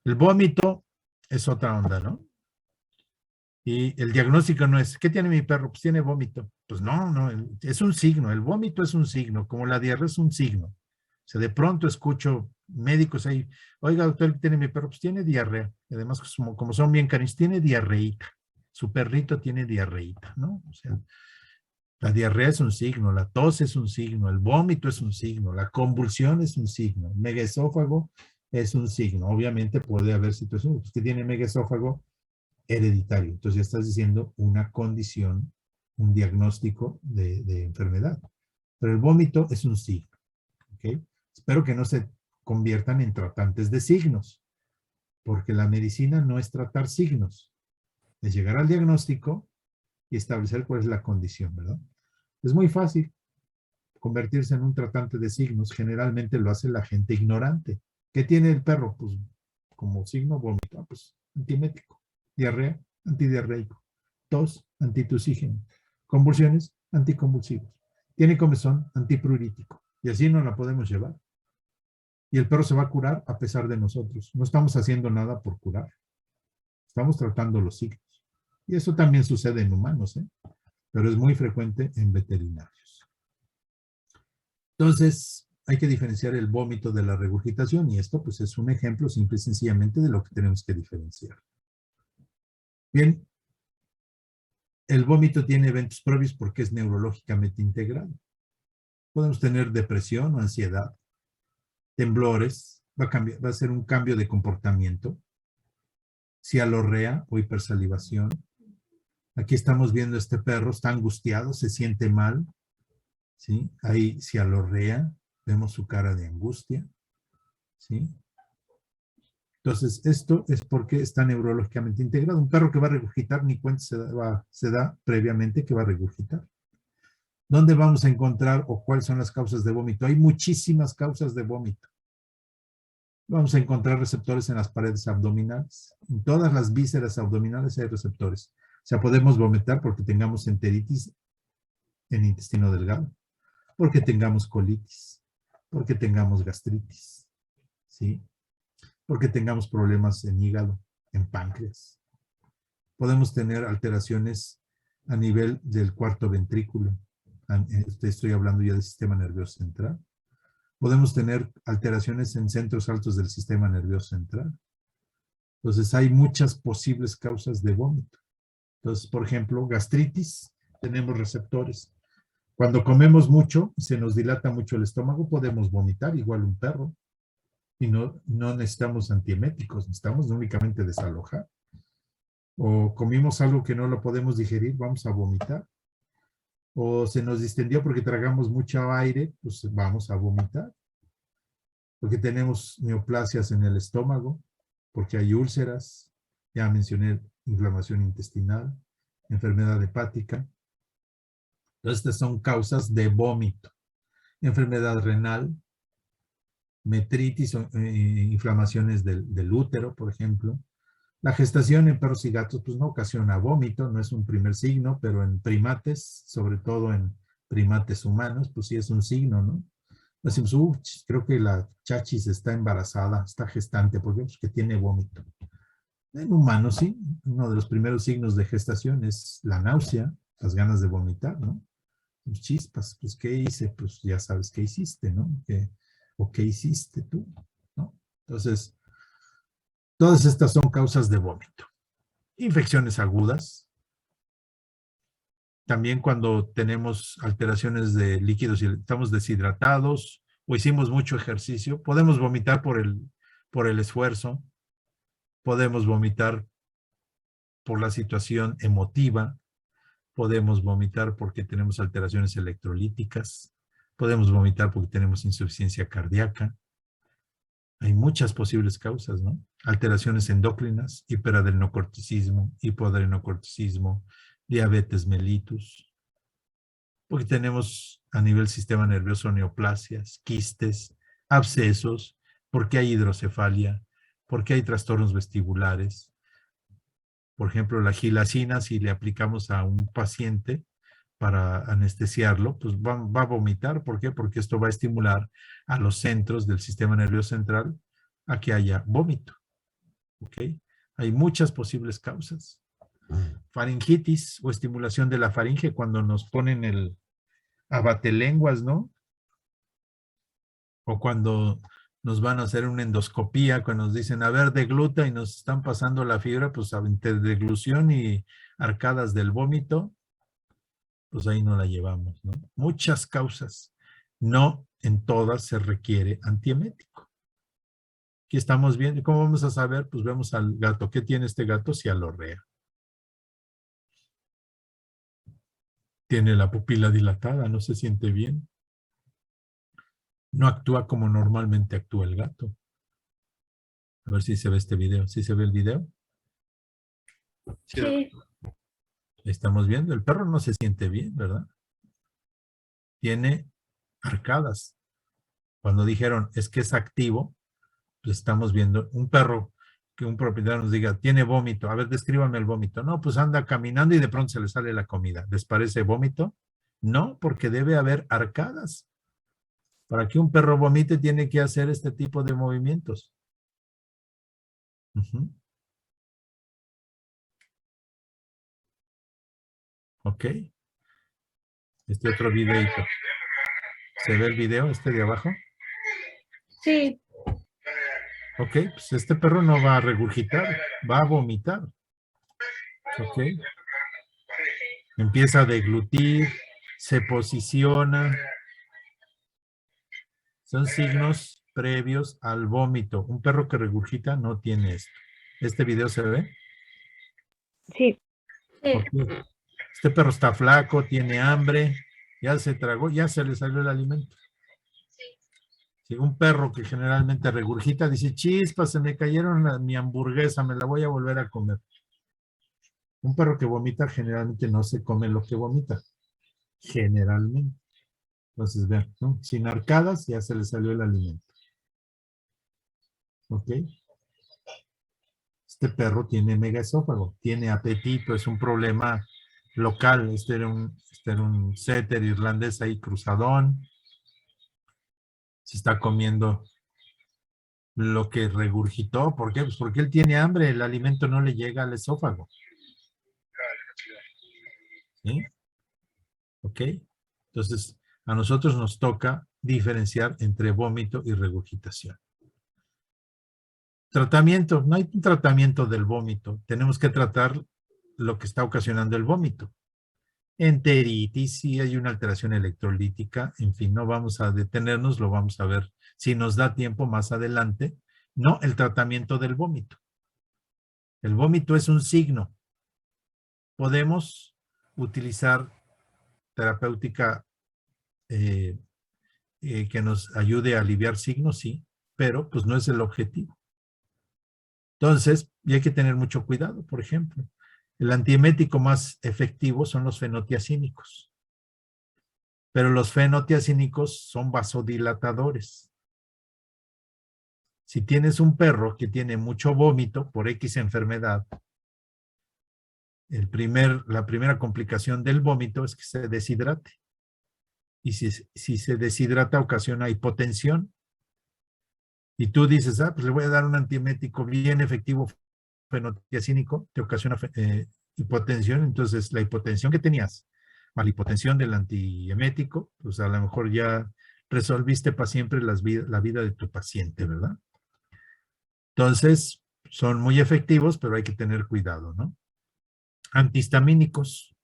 el vómito es otra onda, ¿no? Y el diagnóstico no es, ¿qué tiene mi perro? Pues tiene vómito. Pues no, no, es un signo, el vómito es un signo, como la diarrea es un signo. O sea, de pronto escucho médicos ahí, oiga, doctor, ¿qué tiene mi perro? Pues tiene diarrea. Y además, como son bien cariñosos, tiene diarreíta. Su perrito tiene diarreíta, ¿no? O sea, la diarrea es un signo, la tos es un signo, el vómito es un signo, la convulsión es un signo, el megaesófago es un signo. Obviamente puede haber situaciones que tiene megaesófago hereditario. Entonces ya estás diciendo una condición, un diagnóstico de enfermedad. Pero el vómito es un signo. ¿Okay? Espero que no se conviertan en tratantes de signos, porque la medicina no es tratar signos, es llegar al diagnóstico y establecer cuál es la condición, ¿verdad? Es muy fácil convertirse en un tratante de signos. Generalmente lo hace la gente ignorante. ¿Qué tiene el perro? Pues como signo vómito, pues antiemético. Diarrea, antidiarreico. Tos, antitusígeno. Convulsiones, anticonvulsivos. Tiene comezón, antipruritíco. Y así no la podemos llevar. Y el perro se va a curar a pesar de nosotros. No estamos haciendo nada por curar. Estamos tratando los signos. Y eso también sucede en humanos, ¿eh? Pero es muy frecuente en veterinarios. Entonces, hay que diferenciar el vómito de la regurgitación y esto pues es un ejemplo simple y sencillamente de lo que tenemos que diferenciar. Bien, el vómito tiene eventos previos porque es neurológicamente integrado. Podemos tener depresión o ansiedad, temblores, va a ser un cambio de comportamiento, cialorrea o hipersalivación. Aquí estamos viendo este perro, está angustiado, se siente mal, ¿sí? Ahí cialorrea, vemos su cara de angustia, ¿sí? Entonces, esto es porque está neurológicamente integrado. Un perro que va a regurgitar, ni cuenta se da previamente que va a regurgitar. ¿Dónde vamos a encontrar o cuáles son las causas de vómito? Hay muchísimas causas de vómito. Vamos a encontrar receptores en las paredes abdominales. En todas las vísceras abdominales hay receptores. O sea, podemos vomitar porque tengamos enteritis en el intestino delgado, porque tengamos colitis, porque tengamos gastritis, ¿sí? Porque tengamos problemas en hígado, en páncreas. Podemos tener alteraciones a nivel del cuarto ventrículo. Estoy hablando ya del sistema nervioso central. Podemos tener alteraciones en centros altos del sistema nervioso central. Entonces, hay muchas posibles causas de vómito. Entonces, por ejemplo, gastritis, tenemos receptores. Cuando comemos mucho, se nos dilata mucho el estómago, podemos vomitar, igual un perro. Y no necesitamos antieméticos, necesitamos únicamente desalojar. O comimos algo que no lo podemos digerir, vamos a vomitar. O se nos distendió porque tragamos mucho aire, pues vamos a vomitar. Porque tenemos neoplasias en el estómago, porque hay úlceras, ya mencioné inflamación intestinal, enfermedad hepática. Entonces, estas son causas de vómito. Enfermedad renal, metritis, inflamaciones del útero, por ejemplo. La gestación en perros y gatos pues no ocasiona vómito, no es un primer signo, pero en primates, sobre todo en primates humanos, pues sí es un signo, ¿no? Decimos, creo que la chachis está embarazada, está gestante, ¿por qué? Pues que tiene vómito. En humanos sí, uno de los primeros signos de gestación es la náusea, las ganas de vomitar, ¿no? Pues chispas, pues ¿qué hice? Pues ya sabes qué hiciste, ¿no? ¿O qué hiciste tú? ¿No? Entonces, todas estas son causas de vómito. Infecciones agudas. También cuando tenemos alteraciones de líquidos y estamos deshidratados o hicimos mucho ejercicio, podemos vomitar por el esfuerzo, podemos vomitar por la situación emotiva, podemos vomitar porque tenemos alteraciones electrolíticas, podemos vomitar porque tenemos insuficiencia cardíaca. Hay muchas posibles causas, ¿no? Alteraciones endócrinas, hiperadrenocorticismo, hipoadrenocorticismo, diabetes mellitus, porque tenemos a nivel sistema nervioso neoplasias, quistes, abscesos, porque hay hidrocefalia, porque hay trastornos vestibulares, Por ejemplo, la gilacina, si le aplicamos a un paciente para anestesiarlo, pues va a vomitar. ¿Por qué? Porque esto va a estimular a los centros del sistema nervioso central a que haya vómito. ¿Ok? Hay muchas posibles causas. Faringitis o estimulación de la faringe cuando nos ponen el abatelenguas, ¿no? O cuando nos van a hacer una endoscopía, cuando nos dicen, a ver, degluta y nos están pasando la fibra, pues entre deglución y arcadas del vómito, pues ahí no la llevamos, ¿no? Muchas causas. No en todas se requiere antiemético. Aquí estamos viendo, ¿cómo vamos a saber? Pues vemos al gato. ¿Qué tiene este gato? Cialorrea. Tiene la pupila dilatada, no se siente bien. No actúa como normalmente actúa el gato. A ver si se ve este video. ¿Sí se ve el video? Sí. Estamos viendo, el perro no se siente bien, ¿verdad? Tiene arcadas. Cuando dijeron, es que es activo, pues estamos viendo un perro que un propietario nos diga, tiene vómito. A ver, descríbame el vómito. No, pues anda caminando y de pronto se le sale la comida. ¿Les parece vómito? No, porque debe haber arcadas. Para que un perro vomite tiene que hacer este tipo de movimientos. Ok. Este otro videito. ¿Se ve el video este de abajo? Sí. Ok, pues este perro no va a regurgitar, va a vomitar. Ok. Empieza a deglutir, se posiciona. Son signos previos al vómito. Un perro que regurgita no tiene esto. ¿Este video se ve? Sí. Okay. Este perro está flaco, tiene hambre, ya se tragó, ya se le salió el alimento. Sí, un perro que generalmente regurgita dice, chispas, se me cayeron mi hamburguesa, me la voy a volver a comer. Un perro que vomita generalmente no se come lo que vomita. Generalmente. Entonces, vean, ¿no? Sin arcadas ya se le salió el alimento. ¿Ok? Este perro tiene megaesófago, tiene apetito, es un problema local. Este era un setter irlandés ahí cruzadón. Se está comiendo lo que regurgitó. ¿Por qué? Pues porque él tiene hambre, el alimento no le llega al esófago. ¿Sí? ¿Ok? Entonces, a nosotros nos toca diferenciar entre vómito y regurgitación. Tratamiento. No hay un tratamiento del vómito. Tenemos que tratar lo que está ocasionando el vómito. Enteritis, si hay una alteración electrolítica, en fin, no vamos a detenernos, lo vamos a ver si nos da tiempo más adelante. No el tratamiento del vómito. El vómito es un signo. Podemos utilizar terapéutica que nos ayude a aliviar signos, sí, pero pues no es el objetivo. Entonces, y hay que tener mucho cuidado. Por ejemplo, el antiemético más efectivo son los fenotiazínicos. Pero los fenotiazínicos son vasodilatadores. Si tienes un perro que tiene mucho vómito por X enfermedad, la primera complicación del vómito es que se deshidrate. Y si se deshidrata, ocasiona hipotensión. Y tú dices, pues le voy a dar un antiemético bien efectivo fenotiazínico, te ocasiona hipotensión. Entonces, la hipotensión que tenías, más la hipotensión del antiemético, pues a lo mejor ya resolviste para siempre la vida de tu paciente, ¿verdad? Entonces, son muy efectivos, pero hay que tener cuidado, ¿no? Antihistamínicos,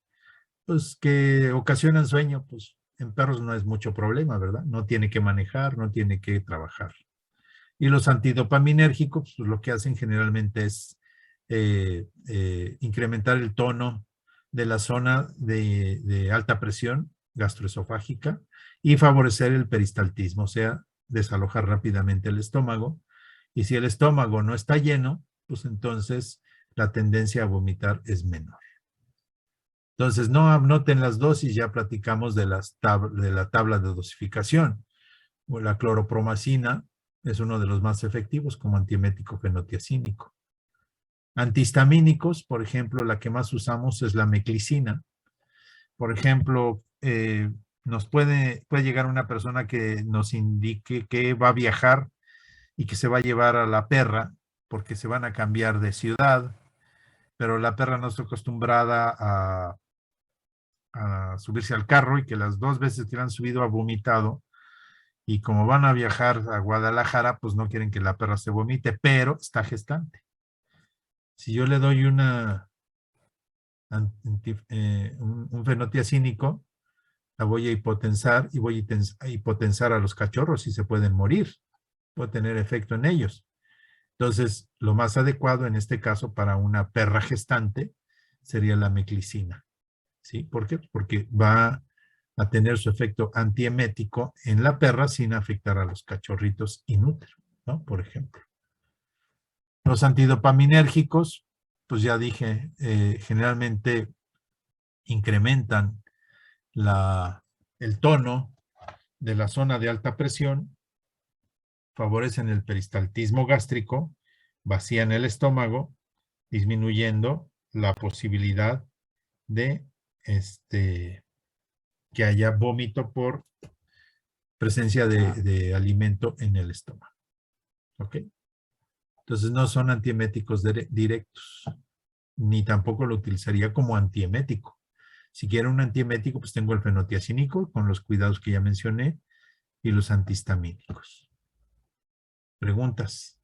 pues que ocasionan sueño, pues en perros no es mucho problema, ¿verdad? No tiene que manejar, no tiene que trabajar. Y los antidopaminérgicos, pues lo que hacen generalmente es incrementar el tono de la zona de alta presión gastroesofágica y favorecer el peristaltismo, o sea, desalojar rápidamente el estómago. Y si el estómago no está lleno, pues entonces la tendencia a vomitar es menor. Entonces, no anoten las dosis, ya platicamos de la tabla de dosificación. La cloropromacina es uno de los más efectivos como antiemético fenotiazínico. Antihistamínicos, por ejemplo, la que más usamos es la meclicina. Por ejemplo, nos puede llegar una persona que nos indique que va a viajar y que se va a llevar a la perra porque se van a cambiar de ciudad, pero la perra no está acostumbrada a subirse al carro y que las 2 veces que la han subido ha vomitado, y como van a viajar a Guadalajara, pues no quieren que la perra se vomite, pero está gestante. Si yo le doy un fenotiacínico, la voy a hipotensar y voy a hipotensar a los cachorros y se pueden morir. Puede tener efecto en ellos. Entonces, lo más adecuado en este caso para una perra gestante sería la meclicina. ¿Sí? ¿Por qué? Porque va a tener su efecto antiemético en la perra sin afectar a los cachorritos in útero, ¿no? Por ejemplo. Los antidopaminérgicos, pues ya dije, generalmente incrementan el tono de la zona de alta presión, favorecen el peristaltismo gástrico, vacían el estómago, disminuyendo la posibilidad de que haya vómito por presencia de alimento en el estómago. ¿Ok? Entonces no son antieméticos directos, ni tampoco lo utilizaría como antiemético. Si quiero un antiemético, pues tengo el fenotiacínico con los cuidados que ya mencioné y los antihistamínicos. ¿Preguntas?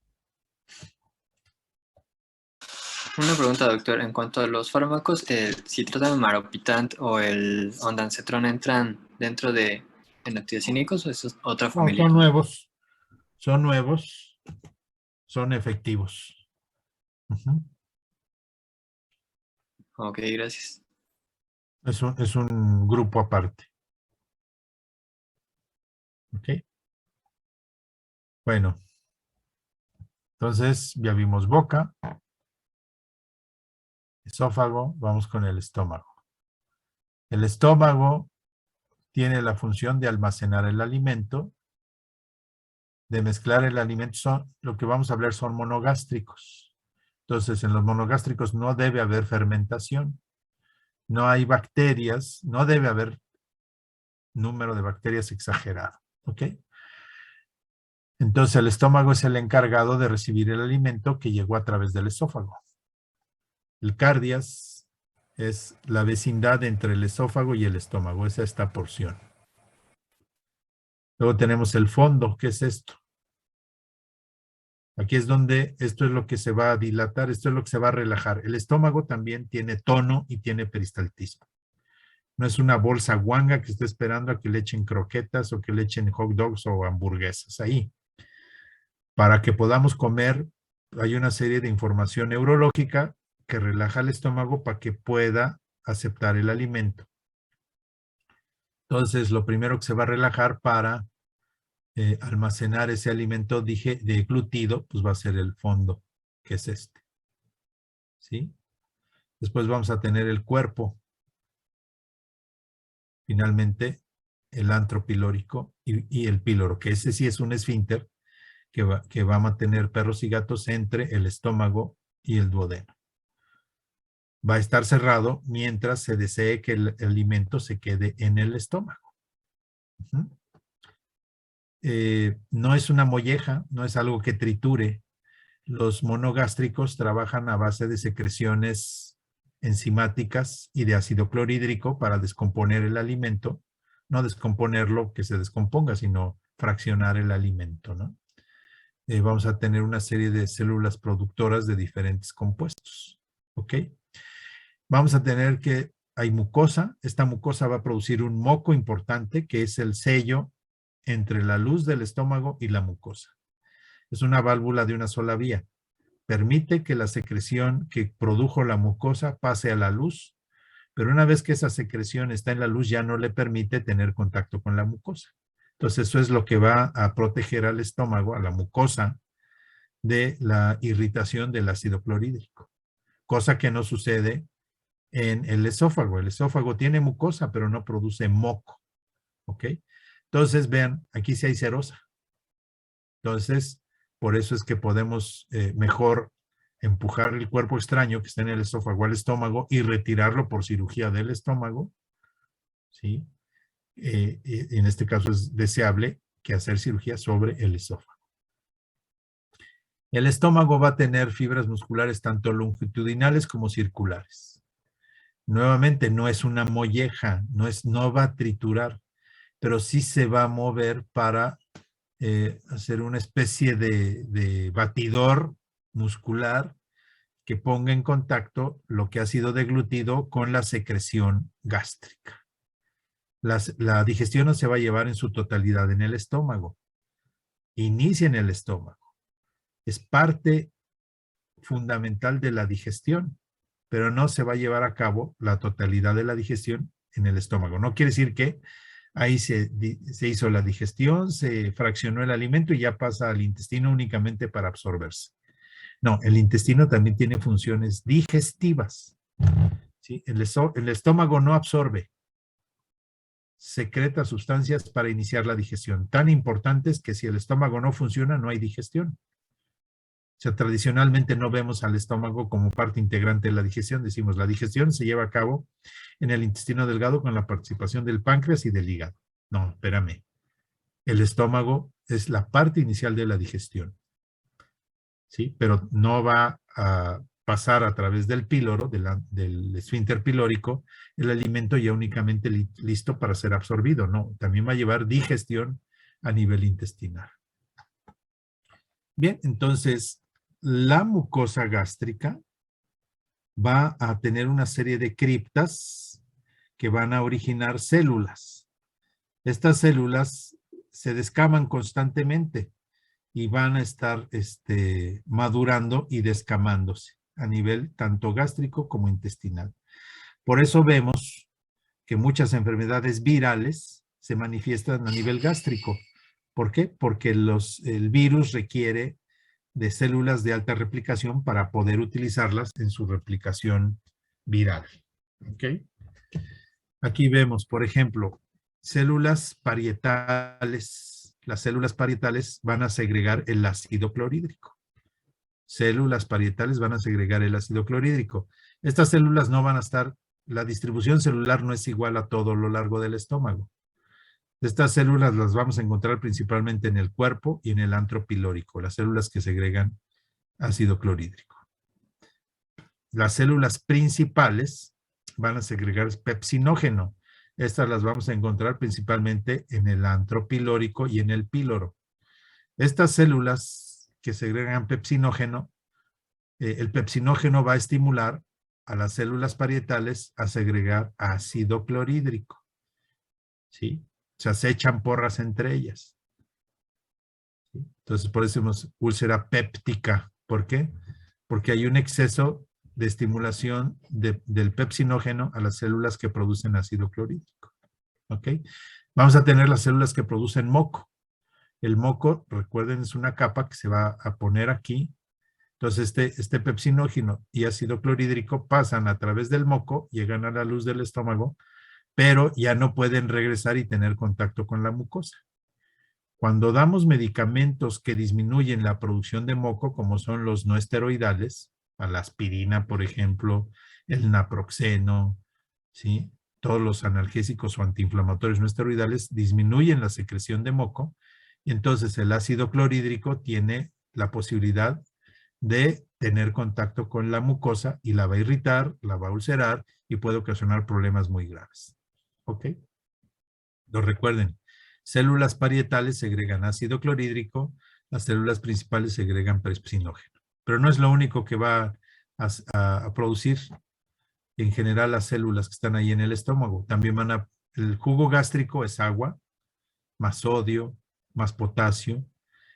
Una pregunta, doctor. En cuanto a los fármacos, el citrato de maropitant o el ondansetron entran dentro de fenotiacínicos o eso es otra No, familia. son nuevos, son efectivos. Ok, gracias. Es un grupo aparte. ¿Ok? Bueno, entonces ya vimos boca, esófago, vamos con el estómago. El estómago tiene la función de almacenar el alimento, de mezclar el alimento. Lo que vamos a hablar son monogástricos. Entonces, en los monogástricos no debe haber fermentación. No hay bacterias, no debe haber número de bacterias exagerado. ¿Ok? Entonces, el estómago es el encargado de recibir el alimento que llegó a través del esófago. El cardias es la vecindad entre el esófago y el estómago, es esta porción. Luego tenemos el fondo, ¿qué es esto? Aquí es donde esto es lo que se va a dilatar, esto es lo que se va a relajar. El estómago también tiene tono y tiene peristaltismo. No es una bolsa guanga que esté esperando a que le echen croquetas o que le echen hot dogs o hamburguesas ahí. Para que podamos comer, hay una serie de información neurológica que relaja el estómago para que pueda aceptar el alimento. Entonces, lo primero que se va a relajar para almacenar ese alimento deglutido, pues va a ser el fondo, que es este. ¿Sí? Después vamos a tener el cuerpo. Finalmente, el antro pilórico y el píloro, que ese sí es un esfínter que va a mantener perros y gatos entre el estómago y el duodeno. Va a estar cerrado mientras se desee que el alimento se quede en el estómago. No es una molleja, no es algo que triture. Los monogástricos trabajan a base de secreciones enzimáticas y de ácido clorhídrico para descomponer el alimento, no descomponerlo que se descomponga, sino fraccionar el alimento, ¿no? Vamos a tener una serie de células productoras de diferentes compuestos, ¿ok? Vamos a tener que hay mucosa, esta mucosa va a producir un moco importante que es el sello entre la luz del estómago y la mucosa. Es una válvula de una sola vía. Permite que la secreción que produjo la mucosa pase a la luz, pero una vez que esa secreción está en la luz ya no le permite tener contacto con la mucosa. Entonces eso es lo que va a proteger al estómago, a la mucosa, de la irritación del ácido clorhídrico, cosa que no sucede en el esófago. El esófago tiene mucosa, pero no produce moco, ¿ok? Entonces, vean, aquí sí hay serosa. Entonces, por eso es que podemos mejor empujar el cuerpo extraño que está en el esófago al estómago y retirarlo por cirugía del estómago, ¿sí? En este caso es deseable que hacer cirugía sobre el esófago. El estómago va a tener fibras musculares tanto longitudinales como circulares. Nuevamente, no es una molleja, no va a triturar, pero sí se va a mover para hacer una especie de batidor muscular que ponga en contacto lo que ha sido deglutido con la secreción gástrica. La digestión no se va a llevar en su totalidad en el estómago. Inicia en el estómago. Es parte fundamental de la digestión, pero no se va a llevar a cabo la totalidad de la digestión en el estómago. No quiere decir que ahí se hizo la digestión, se fraccionó el alimento y ya pasa al intestino únicamente para absorberse. No, el intestino también tiene funciones digestivas, ¿sí? El estómago no absorbe, secreta sustancias para iniciar la digestión. Tan importantes que si el estómago no funciona, no hay digestión. O sea, tradicionalmente no vemos al estómago como parte integrante de la digestión. Decimos, la digestión se lleva a cabo en el intestino delgado con la participación del páncreas y del hígado. No, espérame. El estómago es la parte inicial de la digestión, ¿sí? Pero no va a pasar a través del píloro, del esfínter pilórico, el alimento ya únicamente listo para ser absorbido. No, también va a llevar digestión a nivel intestinal. Bien, entonces, la mucosa gástrica va a tener una serie de criptas que van a originar células. Estas células se descaman constantemente y van a estar madurando y descamándose a nivel tanto gástrico como intestinal. Por eso vemos que muchas enfermedades virales se manifiestan a nivel gástrico. ¿Por qué? Porque el virus requiere de células de alta replicación para poder utilizarlas en su replicación viral. ¿Ok? Aquí vemos, por ejemplo, células parietales. Las células parietales van a segregar el ácido clorhídrico. Células parietales van a segregar el ácido clorhídrico. Estas células no van a estar, la distribución celular no es igual a todo lo largo del estómago. Estas células las vamos a encontrar principalmente en el cuerpo y en el antro pilórico, las células que segregan ácido clorhídrico. Las células principales van a segregar pepsinógeno. Estas las vamos a encontrar principalmente en el antro pilórico y en el píloro. Estas células que segregan pepsinógeno, el pepsinógeno va a estimular a las células parietales a segregar ácido clorhídrico. ¿Sí? O sea, se echan porras entre ellas. ¿Sí? Entonces, por eso decimos úlcera péptica. ¿Por qué? Porque hay un exceso de estimulación del pepsinógeno a las células que producen ácido clorhídrico. ¿Ok? Vamos a tener las células que producen moco. El moco, recuerden, es una capa que se va a poner aquí. Entonces, este pepsinógeno y ácido clorhídrico pasan a través del moco, llegan a la luz del estómago, pero ya no pueden regresar y tener contacto con la mucosa. Cuando damos medicamentos que disminuyen la producción de moco, como son los no esteroidales, a la aspirina, por ejemplo, el naproxeno, ¿sí? Todos los analgésicos o antiinflamatorios no esteroidales disminuyen la secreción de moco, y entonces el ácido clorhídrico tiene la posibilidad de tener contacto con la mucosa y la va a irritar, la va a ulcerar y puede ocasionar problemas muy graves. ¿Ok? Lo recuerden, células parietales segregan ácido clorhídrico, las células principales segregan pepsinógeno. Pero no es lo único que va a producir en general las células que están ahí en el estómago. También el jugo gástrico es agua, más sodio, más potasio.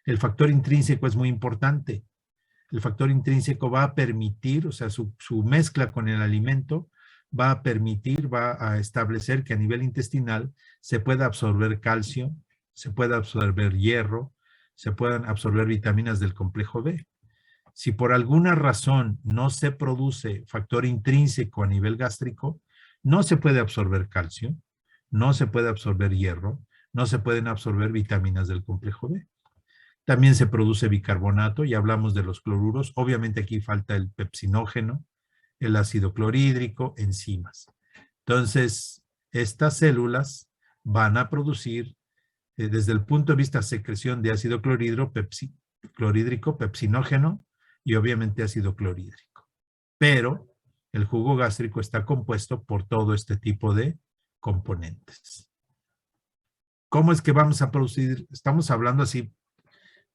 El factor intrínseco es muy importante. El factor intrínseco va a permitir, o sea, su mezcla con el alimento va a permitir, va a establecer que a nivel intestinal se pueda absorber calcio, se pueda absorber hierro, se puedan absorber vitaminas del complejo B. Si por alguna razón no se produce factor intrínseco a nivel gástrico, no se puede absorber calcio, no se puede absorber hierro, no se pueden absorber vitaminas del complejo B. También se produce bicarbonato, y hablamos de los cloruros. Obviamente aquí falta el pepsinógeno, el ácido clorhídrico, enzimas. Entonces, estas células van a producir, desde el punto de vista de secreción de ácido clorhídrico, pepsinógeno y obviamente ácido clorhídrico. Pero el jugo gástrico está compuesto por todo este tipo de componentes. ¿Cómo es que vamos a producir? Estamos hablando así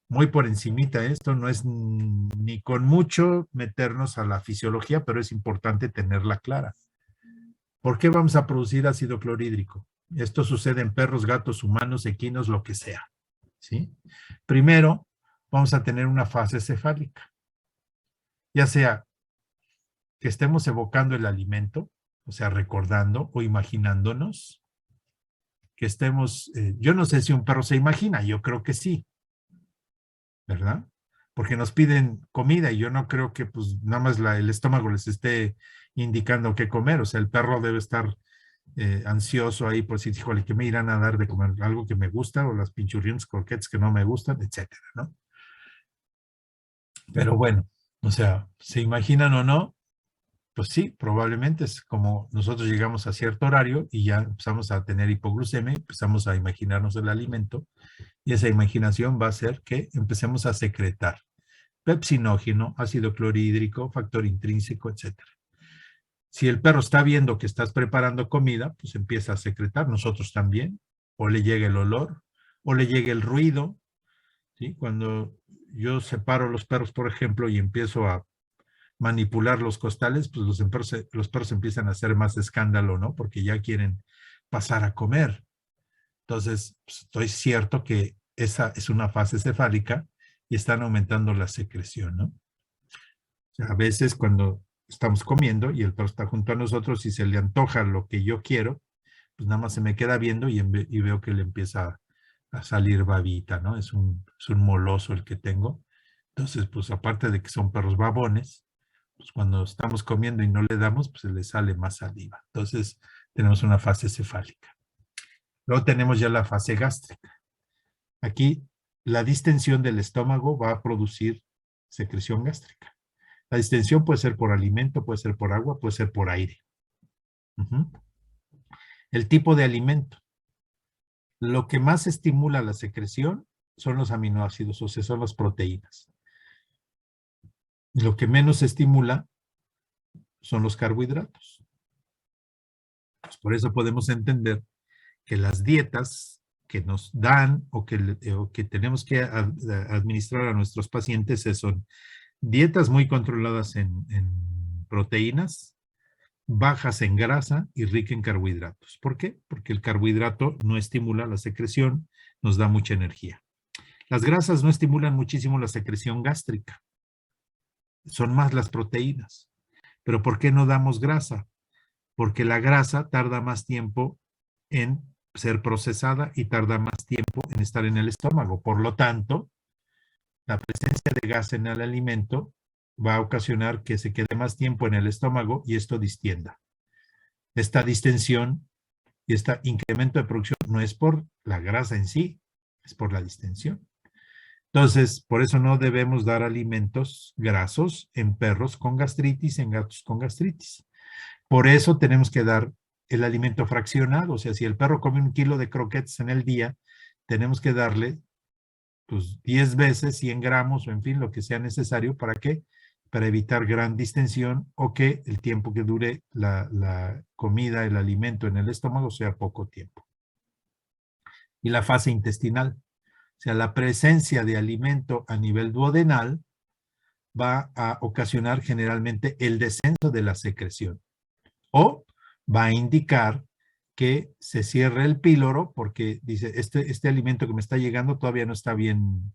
muy por encimita. Esto no es ni con mucho meternos a la fisiología, pero es importante tenerla clara. ¿Por qué vamos a producir ácido clorhídrico? Esto sucede en perros, gatos, humanos, equinos, lo que sea, ¿sí? Primero, vamos a tener una fase cefálica. Ya sea que estemos evocando el alimento, o sea, recordando o imaginándonos, que estemos, yo no sé si un perro se imagina, yo creo que sí, ¿verdad? Porque nos piden comida y yo no creo que pues nada más el estómago les esté indicando qué comer. O sea, el perro debe estar ansioso ahí por si, híjole, que me irán a dar de comer algo que me gusta, o las pinchurrientes croquettes que no me gustan, etcétera, ¿no? Pero bueno, o sea, ¿se imaginan o no? Pues sí, probablemente es como nosotros llegamos a cierto horario y ya empezamos a tener hipoglucemia, empezamos a imaginarnos el alimento, y esa imaginación va a hacer que empecemos a secretar pepsinógeno, ácido clorhídrico, factor intrínseco, etc. Si el perro está viendo que estás preparando comida, pues empieza a secretar, nosotros también, o le llega el olor, o le llega el ruido, ¿sí? Cuando yo separo los perros, por ejemplo, y empiezo a manipular los costales, pues los perros empiezan a hacer más escándalo, ¿no? Porque ya quieren pasar a comer. Entonces, pues, estoy cierto que esa es una fase cefálica y están aumentando la secreción, ¿no? O sea, a veces cuando estamos comiendo y el perro está junto a nosotros y se le antoja lo que yo quiero, pues nada más se me queda viendo y veo que le empieza a salir babita, ¿no? Es un moloso el que tengo. Entonces, pues aparte de que son perros babones, pues cuando estamos comiendo y no le damos, pues se le sale más saliva. Entonces, tenemos una fase cefálica. Luego tenemos ya la fase gástrica. Aquí, la distensión del estómago va a producir secreción gástrica. La distensión puede ser por alimento, puede ser por agua, puede ser por aire. El tipo de alimento. Lo que más estimula la secreción son los aminoácidos, o sea, son las proteínas. Lo que menos estimula son los carbohidratos. Pues por eso podemos entender que las dietas que nos dan o que tenemos que administrar a nuestros pacientes son dietas muy controladas en proteínas, bajas en grasa y rica en carbohidratos. ¿Por qué? Porque el carbohidrato no estimula la secreción, nos da mucha energía. Las grasas no estimulan muchísimo la secreción gástrica. Son más las proteínas. ¿Pero por qué no damos grasa? Porque la grasa tarda más tiempo en ser procesada y tarda más tiempo en estar en el estómago. Por lo tanto, la presencia de gas en el alimento va a ocasionar que se quede más tiempo en el estómago y esto distienda. Esta distensión y este incremento de producción no es por la grasa en sí, es por la distensión. Entonces, por eso no debemos dar alimentos grasos en perros con gastritis, en gatos con gastritis. Por eso tenemos que dar el alimento fraccionado. O sea, si el perro come 1 kilo de croquetas en el día, tenemos que darle pues 10 veces 100 gramos o en fin, lo que sea necesario. ¿Para qué? Para evitar gran distensión o que el tiempo que dure la comida, el alimento en el estómago sea poco tiempo. Y la fase intestinal. O sea, la presencia de alimento a nivel duodenal va a ocasionar generalmente el descenso de la secreción. O va a indicar que se cierre el píloro porque dice, este alimento que me está llegando todavía no está bien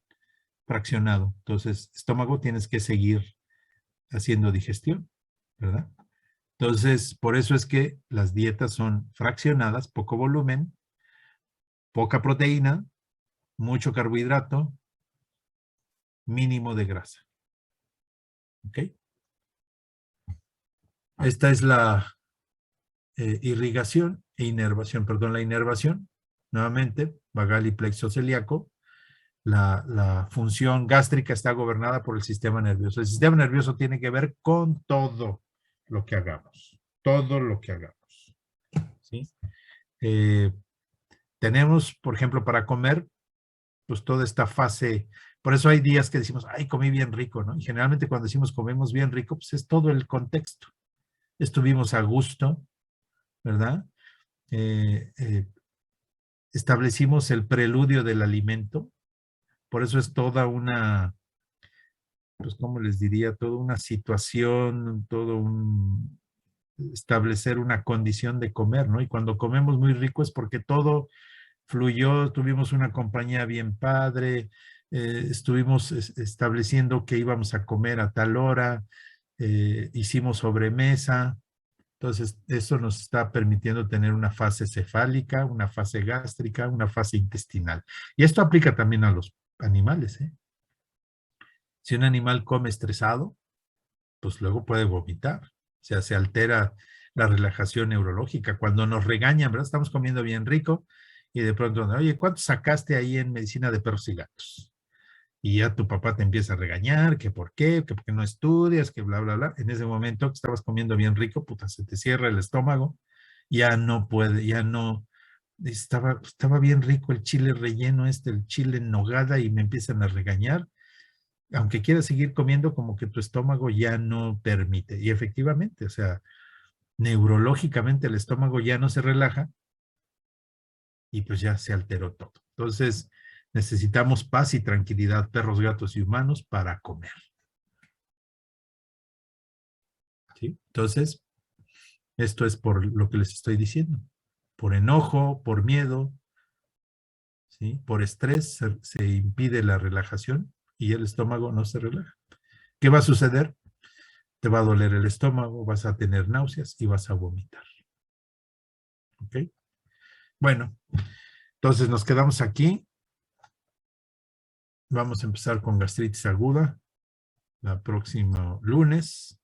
fraccionado. Entonces, estómago, tienes que seguir haciendo digestión, ¿verdad? Entonces, por eso es que las dietas son fraccionadas, poco volumen, poca proteína, mucho carbohidrato, mínimo de grasa. ¿Ok? Esta es la irrigación e inervación, perdón, la inervación, nuevamente, vagal y plexo celíaco. la función gástrica está gobernada por el sistema nervioso. El sistema nervioso tiene que ver con todo lo que hagamos. Todo lo que hagamos. ¿Sí? Tenemos, por ejemplo, para comer, pues toda esta fase. Por eso hay días que decimos, ay, comí bien rico, ¿no? Y generalmente cuando decimos comemos bien rico, pues es todo el contexto. Estuvimos a gusto, ¿verdad? Establecimos el preludio del alimento. Por eso es toda una, pues, ¿cómo les diría? Toda una situación, todo un establecer una condición de comer, ¿no? Y cuando comemos muy rico es porque todo fluyó, tuvimos una compañía bien padre, estuvimos estableciendo que íbamos a comer a tal hora, hicimos sobremesa. Entonces, eso nos está permitiendo tener una fase cefálica, una fase gástrica, una fase intestinal. Y esto aplica también a los animales, ¿eh? Si un animal come estresado, pues luego puede vomitar. O sea, se altera la relajación neurológica. Cuando nos regañan, ¿verdad? Estamos comiendo bien rico y de pronto, oye, ¿cuánto sacaste ahí en medicina de perros y gatos? Y ya tu papá te empieza a regañar, que por qué, que por qué no estudias, que bla, bla, bla. En ese momento que estabas comiendo bien rico, puta, se te cierra el estómago, ya no puede, ya no, estaba bien rico el chile relleno el chile en nogada y me empiezan a regañar. Aunque quieras seguir comiendo, como que tu estómago ya no permite. Y efectivamente, o sea, neurológicamente el estómago ya no se relaja y pues ya se alteró todo. Entonces, necesitamos paz y tranquilidad, perros, gatos y humanos, para comer. ¿Sí? Entonces, esto es por lo que les estoy diciendo. Por enojo, por miedo, ¿sí? Por estrés se impide la relajación y el estómago no se relaja. ¿Qué va a suceder? Te va a doler el estómago, vas a tener náuseas y vas a vomitar. ¿Ok? Bueno, entonces nos quedamos aquí. Vamos a empezar con gastritis aguda el próximo lunes.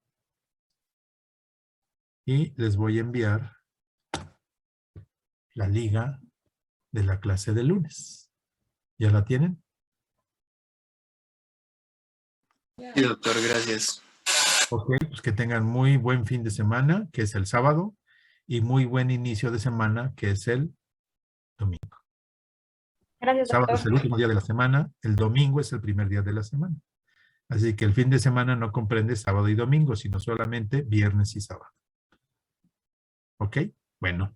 Y les voy a enviar la liga de la clase de lunes. ¿Ya la tienen? Sí, doctor, gracias. Ok, pues que tengan muy buen fin de semana, que es el sábado, y muy buen inicio de semana, que es el domingo. Gracias, Sábado es el doctor. último día de la semana, el domingo es el primer día de la semana. Así que el fin de semana no comprende sábado y domingo, sino solamente viernes y sábado. ¿Ok? Bueno.